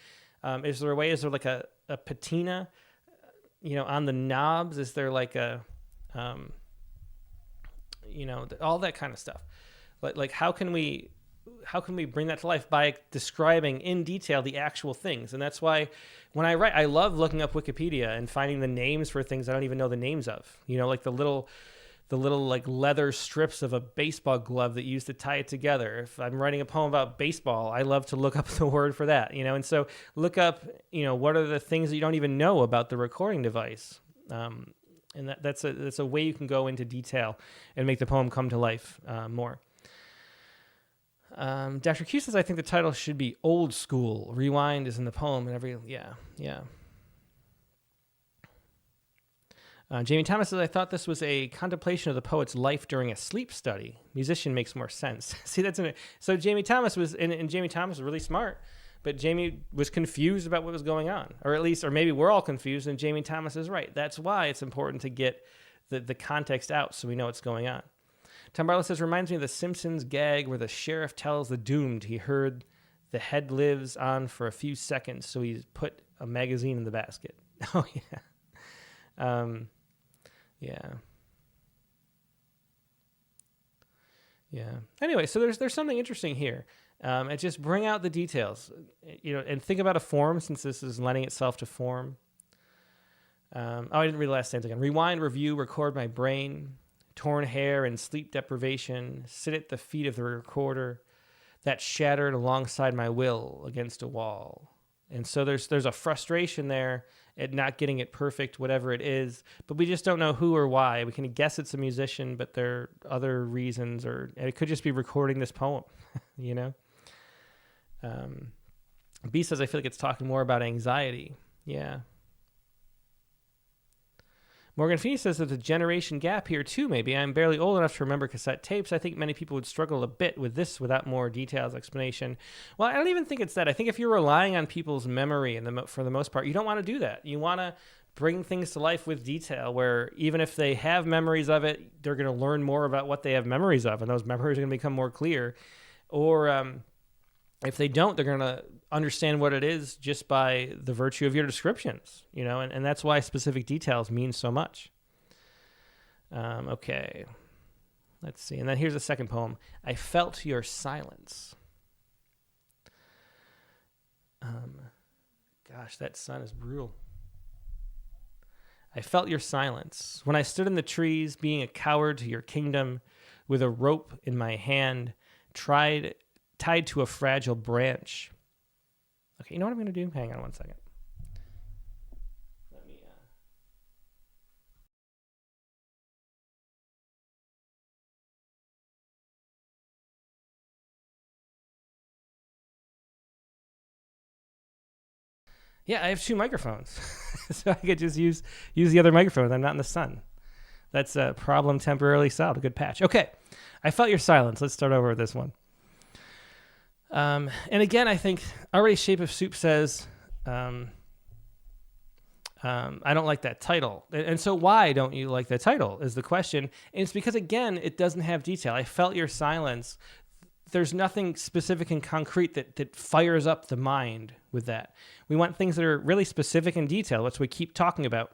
Is there like a patina, on the knobs? Is there like a, all that kind of stuff? Like how can we bring that to life by describing in detail the actual things? And that's why when I write, I love looking up Wikipedia and finding the names for things I don't even know the names of. Like the little like leather strips of a baseball glove that you use to tie it together. If I'm writing a poem about baseball, I love to look up the word for that, and so look up, what are the things that you don't even know about the recording device. And that's a way you can go into detail and make the poem come to life more. Dr. Q says, I think the title should be Old School. Rewind is in the poem and yeah. Jamie Thomas says, I thought this was a contemplation of the poet's life during a sleep study. Musician makes more sense. See, so Jamie Thomas and Jamie Thomas was really smart, but Jamie was confused about what was going on, or maybe we're all confused, and Jamie Thomas is right. That's why it's important to get the context out so we know what's going on. Tom Barlow says, reminds me of the Simpsons gag where the sheriff tells the doomed he heard the head lives on for a few seconds, so he's put a magazine in the basket. Oh, yeah. Yeah. Anyway, so there's something interesting here. And just bring out the details, and think about a form, since this is lending itself to form. I didn't read the last sentence again. Rewind, review, record my brain. Torn hair and sleep deprivation sit at the feet of the recorder that shattered alongside my will against a wall. And so there's a frustration there at not getting it perfect, whatever it is, but we just don't know who or why. We can guess it's a musician, but there are other reasons, and it could just be recording this poem, B says, I feel like it's talking more about anxiety. Yeah. Morgan Feeney says there's a generation gap here too, maybe. I'm barely old enough to remember cassette tapes. I think many people would struggle a bit with this without more details, explanation. Well, I don't even think it's that. I think if you're relying on people's memory for the most part, you don't want to do that. You want to bring things to life with detail, where even if they have memories of it, they're going to learn more about what they have memories of, and those memories are going to become more clear. Or if they don't, they're going to understand what it is just by the virtue of your descriptions, and that's why specific details mean so much. Okay. Let's see. And then here's the second poem. I felt your silence. Gosh, that sun is brutal. I felt your silence when I stood in the trees, being a coward to your kingdom, with a rope in my hand, tied to a fragile branch. Okay, you know what I'm going to do? Hang on one second. Let me. Yeah, I have two microphones, so I could just use the other microphone. I'm not in the sun. That's a problem temporarily solved. A good patch. Okay, I felt your silence. Let's start over with this one. And again, I think already Shape of Soup says, I don't like that title. And so why don't you like the title is the question. And it's because, again, it doesn't have detail. I felt your silence. There's nothing specific and concrete that fires up the mind with that. We want things that are really specific and detailed, which we keep talking about.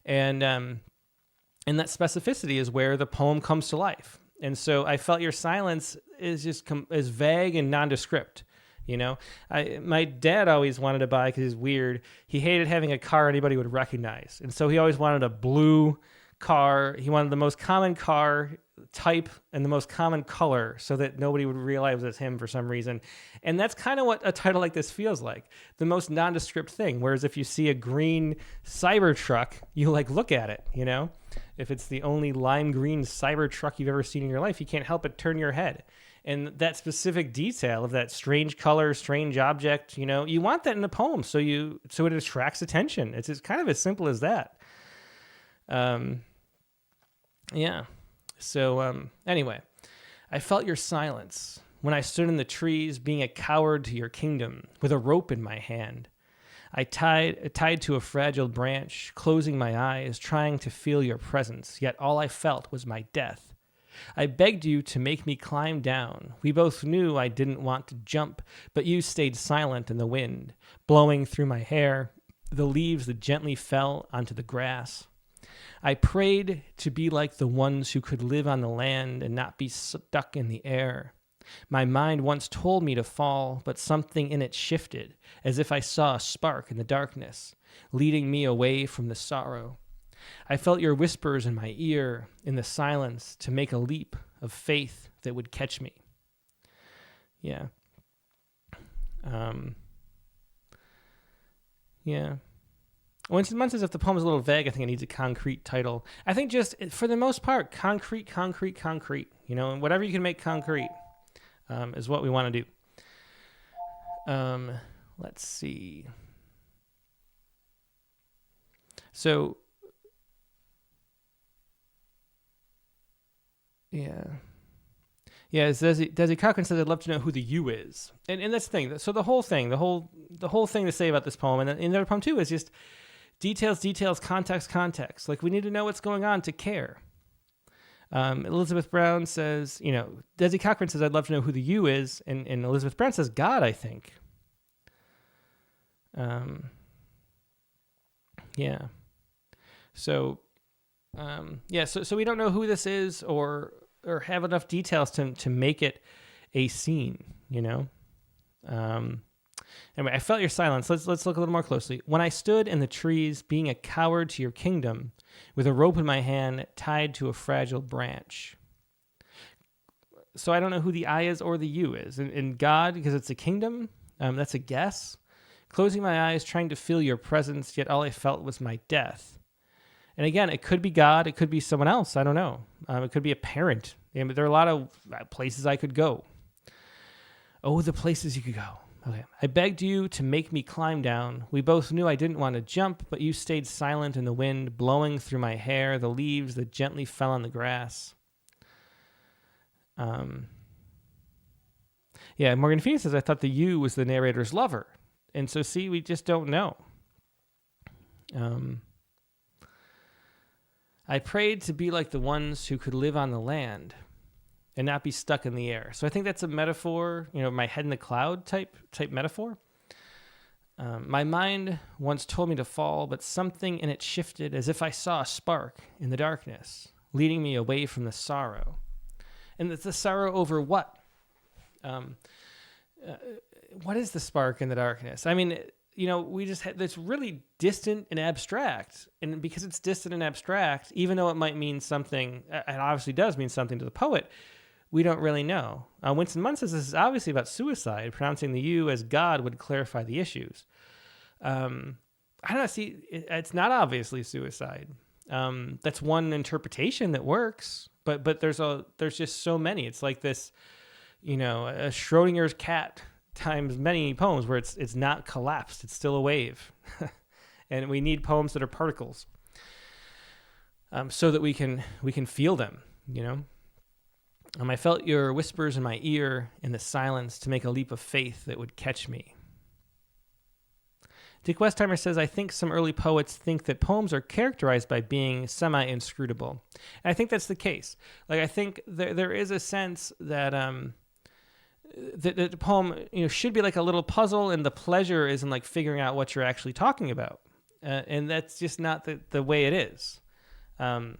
And that specificity is where the poem comes to life. And so I felt your silence is just is vague and nondescript. You know, my dad always wanted to buy, because he's weird, he hated having a car anybody would recognize. And so he always wanted a blue car. He wanted the most common car type and the most common color so that nobody would realize it's him for some reason. And that's kind of what a title like this feels like, the most nondescript thing. Whereas if you see a green Cybertruck, you like look at it, you know? If it's the only lime green Cybertruck you've ever seen in your life, you can't help but turn your head. And that specific detail of that strange color, strange object, you know, you want that in a poem so it attracts attention. It's kind of as simple as that. Yeah. So anyway, I felt your silence when I stood in the trees, being a coward to your kingdom, with a rope in my hand. I tied to a fragile branch, closing my eyes, trying to feel your presence, yet all I felt was my death. I begged you to make me climb down. We both knew I didn't want to jump, but you stayed silent in the wind, blowing through my hair, the leaves that gently fell onto the grass. I prayed to be like the ones who could live on the land and not be stuck in the air. My mind once told me to fall, but something in it shifted, as if I saw a spark in the darkness, leading me away from the sorrow. I felt your whispers in my ear, in the silence, to make a leap of faith that would catch me. Yeah. Yeah. When someone says if the poem is a little vague, I think it needs a concrete title. I think just, for the most part, concrete. You know, and whatever you can make concrete is what we want to do. Let's see. So, yeah. Yeah, Desi Cochran says, I'd love to know who the you is. And that's the thing. So the whole thing to say about this poem, and in the other poem too, is just details, context. Like, we need to know what's going on to care. Elizabeth Brown says, you know, Desi Cochran says, I'd love to know who the you is. And Elizabeth Brown says, God, I think. Yeah. So, so we don't know who this is or have enough details to make it a scene, you know? Anyway, I felt your silence. Let's look a little more closely. When I stood in the trees, being a coward to your kingdom, with a rope in my hand tied to a fragile branch. So I don't know who the I is or the you is. And God, because it's a kingdom, that's a guess. Closing my eyes, trying to feel your presence, yet all I felt was my death. And again, it could be God, it could be someone else, I don't know. It could be a parent. I mean, there are a lot of places I could go. Oh, the places you could go. Okay. I begged you to make me climb down. We both knew I didn't want to jump, but you stayed silent in the wind, blowing through my hair, the leaves that gently fell on the grass. Yeah, Morgan Phoenix says, I thought the you was the narrator's lover. And so, see, we just don't know. I prayed to be like the ones who could live on the land and not be stuck in the air. So I think that's a metaphor, you know, my head in the cloud type metaphor. My mind once told me to fall, but something in it shifted as if I saw a spark in the darkness, leading me away from the sorrow. And it's the sorrow over what? What is the spark in the darkness? I mean, we just had this really distant and abstract. And because it's distant and abstract, even though it might mean something, it obviously does mean something to the poet, we don't really know. Winston Munn says this is obviously about suicide. Pronouncing the U as God would clarify the issues. I don't know. See, it's not obviously suicide. That's one interpretation that works, but there's just so many. It's like this, a Schrodinger's cat times many poems where it's not collapsed. It's still a wave. And we need poems that are particles, so that we can feel them, I felt your whispers in my ear in the silence to make a leap of faith that would catch me. Dick Westheimer says, I think some early poets think that poems are characterized by being semi-inscrutable. And I think that's the case. Like, I think there is a sense that the poem should be like a little puzzle, and the pleasure is in like figuring out what you're actually talking about. And that's just not the way it is. We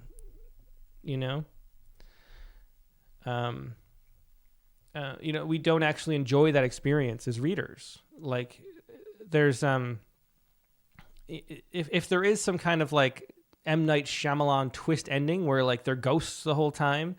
don't actually enjoy that experience as readers. Like, there's if there is some kind of like M. Night Shyamalan twist ending where like they're ghosts the whole time,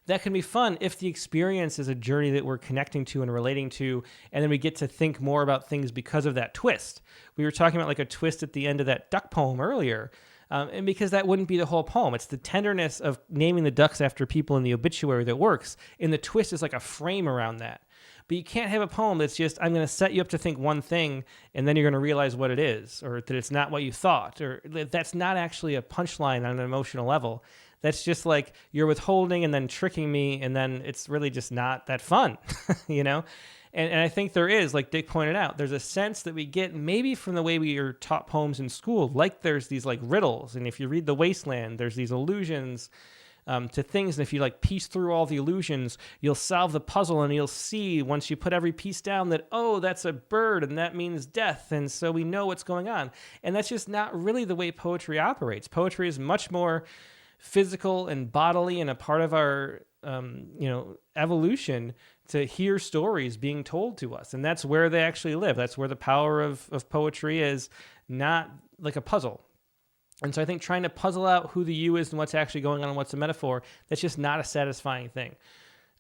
that can be fun if the experience is a journey that we're connecting to and relating to, and then we get to think more about things because of that twist. We were talking about like a twist at the end of that duck poem earlier. And because that wouldn't be the whole poem. It's the tenderness of naming the ducks after people in the obituary that works. And the twist is like a frame around that. But you can't have a poem that's just, I'm going to set you up to think one thing, and then you're going to realize what it is, or that it's not what you thought, or that's not actually a punchline on an emotional level. That's just like you're withholding and then tricking me, and then it's really just not that fun, And I think there is, like Dick pointed out, there's a sense that we get maybe from the way we are taught poems in school, like there's these like riddles. And if you read The Wasteland, there's these allusions to things. And if you like piece through all the allusions, you'll solve the puzzle, and you'll see once you put every piece down that, oh, that's a bird and that means death. And so we know what's going on. And that's just not really the way poetry operates. Poetry is much more physical and bodily and a part of our evolution to hear stories being told to us. And that's where they actually live. That's where the power of poetry is, not like a puzzle. And so I think trying to puzzle out who the you is and what's actually going on and what's a metaphor, that's just not a satisfying thing.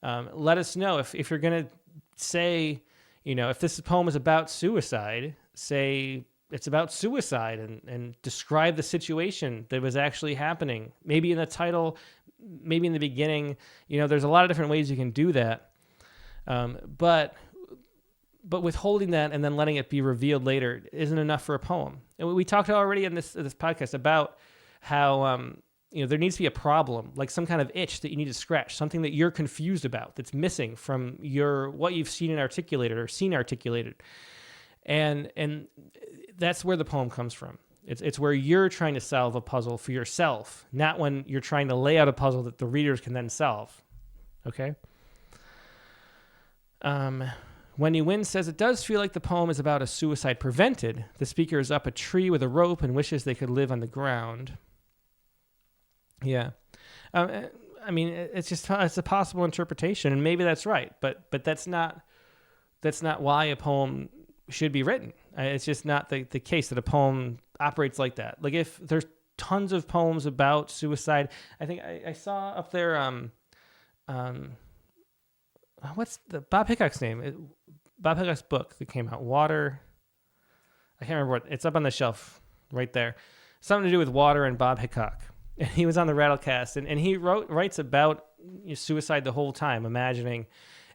Let us know if you're going to say, if this poem is about suicide, say it's about suicide and describe the situation that was actually happening. Maybe in the title, maybe in the beginning, there's a lot of different ways you can do that. But withholding that and then letting it be revealed later isn't enough for a poem. And we talked already in this podcast about how, there needs to be a problem, like some kind of itch that you need to scratch, something that you're confused about that's missing from what you've seen articulated or seen articulated. And that's where the poem comes from. It's where you're trying to solve a puzzle for yourself, not when you're trying to lay out a puzzle that the readers can then solve. Okay? Wendy Wynn says, it does feel like the poem is about a suicide prevented. The speaker is up a tree with a rope and wishes they could live on the ground. Yeah. It's a possible interpretation, and maybe that's right, but that's not why a poem should be written. It's just not the case that a poem operates like that. Like, if there's tons of poems about suicide, I think I saw up there, what's the Bob Hickok's name? Bob Hickok's book that came out, Water. I can't remember what. It's up on the shelf right there. Something to do with water and Bob Hickok. And he was on the Rattlecast, and he writes about suicide the whole time, imagining,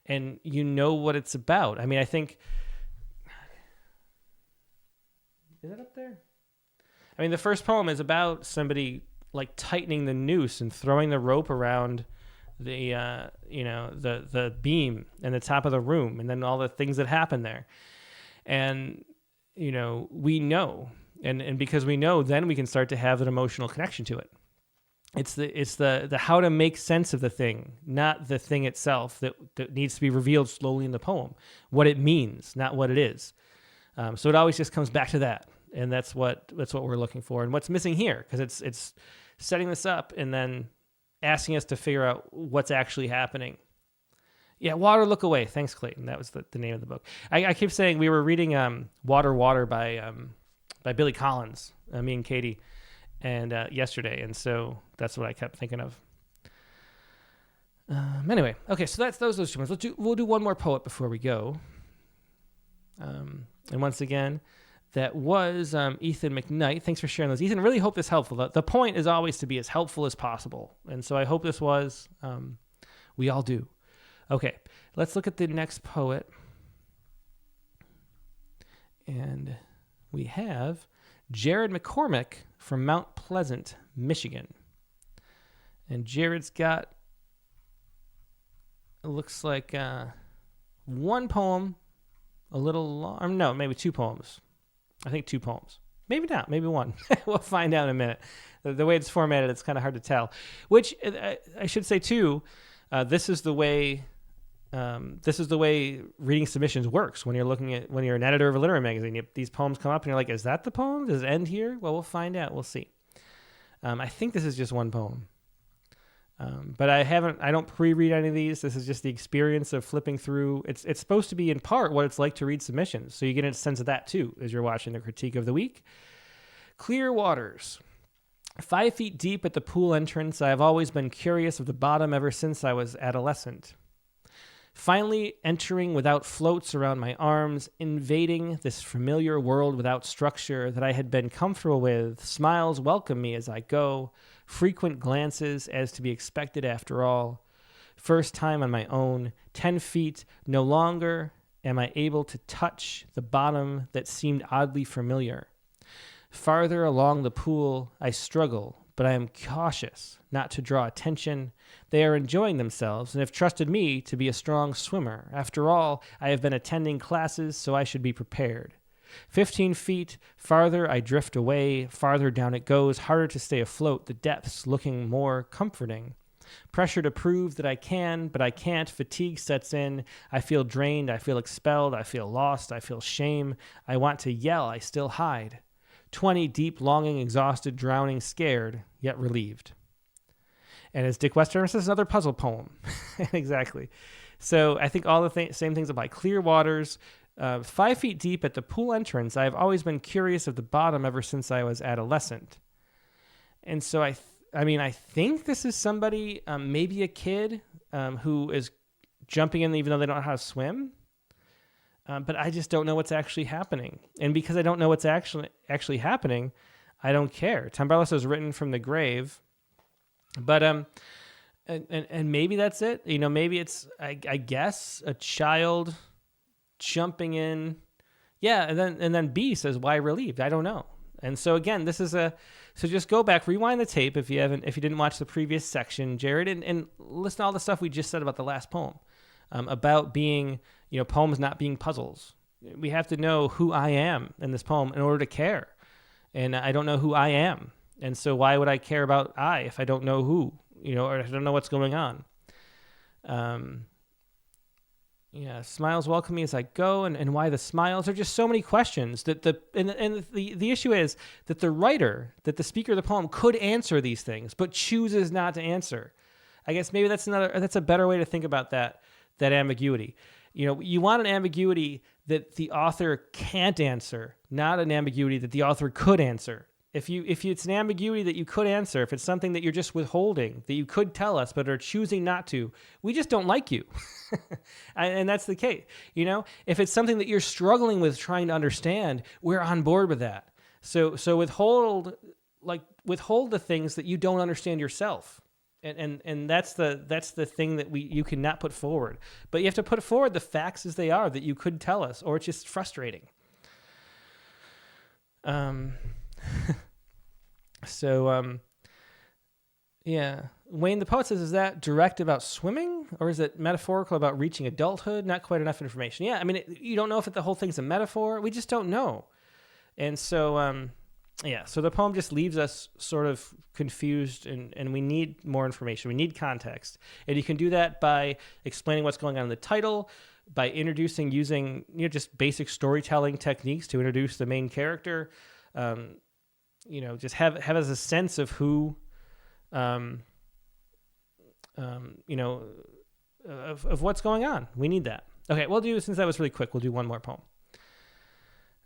and what it's about. I mean, I think. Is it up there? I mean, the first poem is about somebody like tightening the noose and throwing the rope around the beam and the top of the room, and then all the things that happen there. And we know, and because we know, then we can start to have an emotional connection to it. It's the how to make sense of the thing, not the thing itself that needs to be revealed slowly in the poem. What it means, not what it is. So it always just comes back to that, and that's what we're looking for, and what's missing here, because it's setting this up and then asking us to figure out what's actually happening. Yeah, Water Look Away. Thanks, Clayton. That was the name of the book. I keep saying we were reading Water, Water by Billy Collins, me and Katie, and yesterday, and so that's what I kept thinking of. Anyway, okay, so that's those two ones. We'll do one more poet before we go. And once again, that was Ethan McKnight. Thanks for sharing those. Ethan, really hope this is helpful. The point is always to be as helpful as possible, and so I hope this was. We all do. Okay, let's look at the next poet. And we have Jared McCormick from Mount Pleasant, Michigan. And Jared's got, it looks like one poem, a little long, no, maybe two poems. I think two poems. Maybe not, maybe one. We'll find out in a minute. The way it's formatted, it's kind of hard to tell. Which, I should say too, this is the way reading submissions works. When you're an editor of a literary magazine, these poems come up and you're like, is that the poem? Does it end here? Well, we'll find out. We'll see. I think this is just one poem. But I don't pre-read any of these. This is just the experience of flipping through. It's supposed to be in part what it's like to read submissions. So you get a sense of that too, as you're watching the critique of the week. Clear waters. 5 feet deep at the pool entrance, I have always been curious of the bottom ever since I was adolescent. Finally entering without floats around my arms, invading this familiar world without structure that I had been comfortable with, smiles welcome me as I go, frequent glances as to be expected after all. First time on my own, 10 feet, no longer am I able to touch the bottom that seemed oddly familiar. Farther along the pool, I struggle, but I am cautious not to draw attention. They are enjoying themselves and have trusted me to be a strong swimmer. After all, I have been attending classes, so I should be prepared. 15 feet farther, I drift away. Farther down it goes, harder to stay afloat, the depths looking more comforting. Pressure to prove that I can, but I can't. Fatigue sets in. I feel drained. I feel expelled. I feel lost. I feel shame. I want to yell. I still hide. 20 deep, longing, exhausted, drowning, scared, yet relieved. And as Dick Westerner says, another puzzle poem. Exactly. So I think all the same things apply. Clear waters, 5 feet deep at the pool entrance. I have always been curious of the bottom ever since I was adolescent. And so I think this is somebody, maybe a kid who is jumping in even though they don't know how to swim. But I just don't know what's actually happening. And because I don't know what's actually happening, I don't care. Tamberlis is written from the grave. But and maybe that's it. You know, maybe it's I guess a child jumping in. Yeah, and then B says, why relieved? I don't know. And so again, so just go back, rewind the tape if you didn't watch the previous section, Jared, and listen to all the stuff we just said about the last poem. About being, poems not being puzzles. We have to know who I am in this poem in order to care. And I don't know who I am. And so why would I care about I if I don't know who, or I don't know what's going on? Smiles welcome me as I go, and why the smiles? There are just so many questions that the issue is that the writer, that the speaker of the poem could answer these things, but chooses not to answer. I guess maybe that's a better way to think about that ambiguity. You want an ambiguity that the author can't answer, not an ambiguity that the author could answer. If it's an ambiguity that you could answer, if it's something that you're just withholding, that you could tell us but are choosing not to, we just don't like you. And that's the case. If it's something that you're struggling with trying to understand, we're on board with that. So withhold the things that you don't understand yourself. And that's the thing that you cannot put forward. But you have to put forward the facts as they are that you could tell us, or it's just frustrating. Wayne the Poet says, is that direct about swimming, or is it metaphorical about reaching adulthood? Not quite enough information. Yeah, you don't know if the whole thing's a metaphor. We just don't know. And so, so the poem just leaves us sort of confused, and we need more information. We need context. And you can do that by explaining what's going on in the title, by using just basic storytelling techniques to introduce the main character. Just have as a sense of who, what's going on. We need that. Okay, since that was really quick, we'll do one more poem.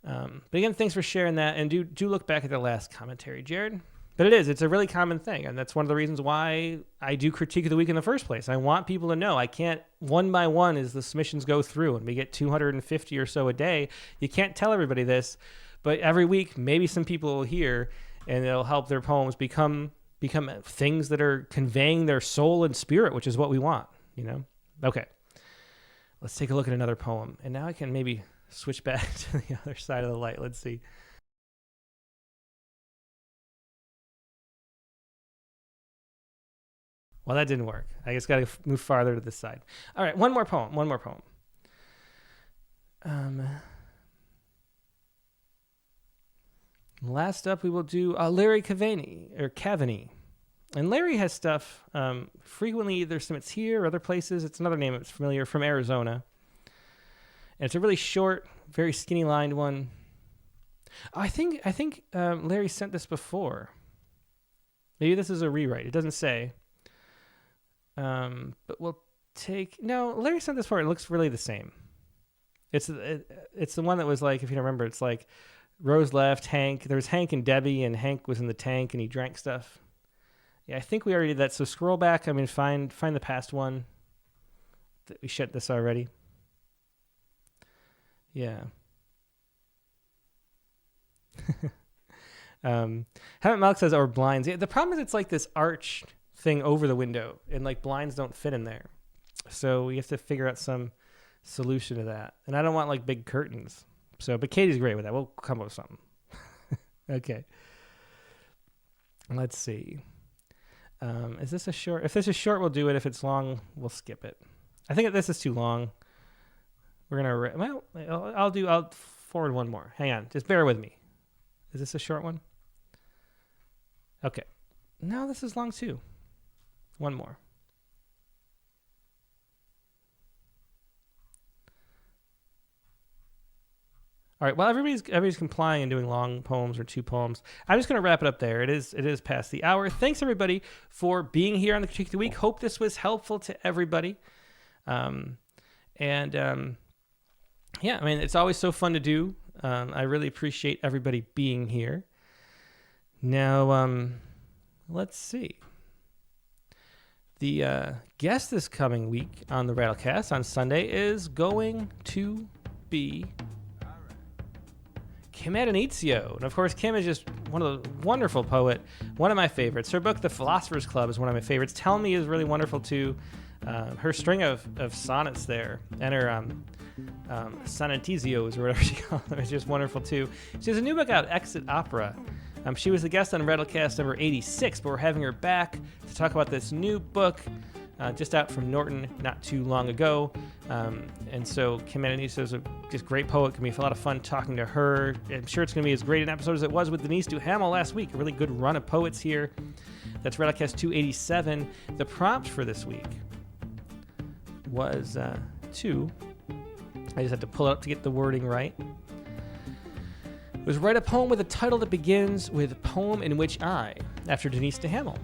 But again, thanks for sharing that, and do look back at the last commentary, Jared. But it's a really common thing, and that's one of the reasons why I do Critique of the Week in the first place. I want people to know I can't, one by one, as the submissions go through, and we get 250 or so a day, you can't tell everybody this, but every week, maybe some people will hear, and it'll help their poems become things that are conveying their soul and spirit, which is what we want, Okay, let's take a look at another poem, and now I can maybe switch back to the other side of the light. Let's see. Well, that didn't work. I just got to move farther to this side. All right, one more poem. Last up, we will do Larry Cavaney. And Larry has stuff frequently. There's some it's here, other places. It's another name that's familiar from Arizona. And it's a really short, very skinny lined one. I think Larry sent this before. Maybe this is a rewrite. It doesn't say. But Larry sent this before. It looks really the same. It's the one that was like, if you remember, it's like Rose left, Hank. There was Hank and Debbie, and Hank was in the tank and he drank stuff. Yeah, I think we already did that. So scroll back. Find the past one. We shut this already. Yeah. Hammett Malik says, or blinds. Yeah, the problem is it's like this arch thing over the window, and like blinds don't fit in there. So we have to figure out some solution to that. And I don't want like big curtains. But Katie's great with that. We'll come up with something. Okay. Let's see. Is this a short? If this is short, we'll do it. If it's long, we'll skip it. I think if this is too long, we're gonna. I'll forward one more. Hang on, just bear with me. Is this a short one? Okay. No, this is long too. One more. All right. Well, everybody's complying and doing long poems or 2 poems. I'm just going to wrap it up there. It is past the hour. Thanks everybody for being here on the Critique of the Week. Hope this was helpful to everybody. Yeah, it's always so fun to do. I really appreciate everybody being here. Now, let's see. The guest this coming week on the Rattlecast on Sunday is going to be Kim Addonizio. And of course, Kim is just one of the wonderful poet, one of my favorites. Her book, The Philosopher's Club, is one of my favorites. Tell Me is really wonderful too. Her string of sonnets there, and her sonnetizios, or whatever she calls them, is just wonderful too. She has a new book out, Exit Opera. She was the guest on Rattlecast number 86, but we're having her back to talk about this new book just out from Norton not too long ago. And so Kim Addonizio is a just great poet. Can be a lot of fun talking to her. I'm sure it's going to be as great an episode as it was with Denise Duhamel last week. A really good run of poets here. That's Rattlecast 287. The prompt for this week was I just had to pull it up to get the wording right. It was write a poem with a title that begins with poem in which I, after Denise Duhamel.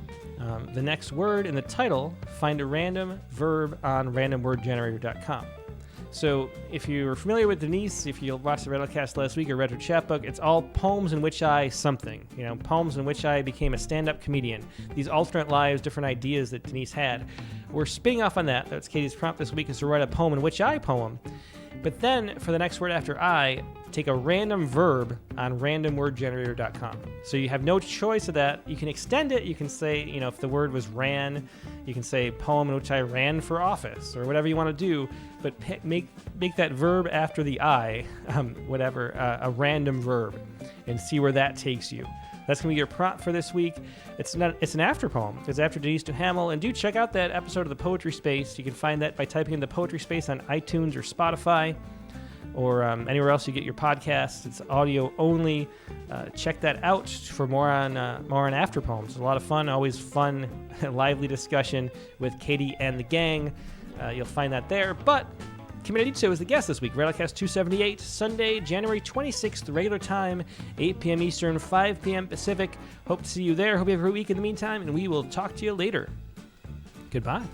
The next word in the title, find a random verb on randomwordgenerator.com. So if you're familiar with Denise, if you watched the Rattlecast last week or read her chapbook, it's all poems in which I something. Poems in which I became a stand-up comedian. These alternate lives, different ideas that Denise had. We're spinning off on that. That's Katie's prompt this week, is to write a poem in which I poem. But then, for the next word after I, take a random verb on randomwordgenerator.com. So you have no choice of that. You can extend it. You can say, if the word was ran, you can say poem in which I ran for office, or whatever you want to do. But make that verb after the I, a random verb, and see where that takes you. That's going to be your prompt for this week. It's an after poem. It's after Denise Duhamel. And do check out that episode of The Poetry Space. You can find that by typing in The Poetry Space on iTunes or Spotify or anywhere else you get your podcasts. It's audio only. Check that out for more on after poems. It's a lot of fun. Always fun, lively discussion with Katie and the gang. You'll find that there. But Kim Addonizio is the guest this week. Rattlecast 278, Sunday, January 26th, regular time, 8 p.m. Eastern, 5 p.m. Pacific. Hope to see you there. Hope you have a great week in the meantime, and we will talk to you later. Goodbye.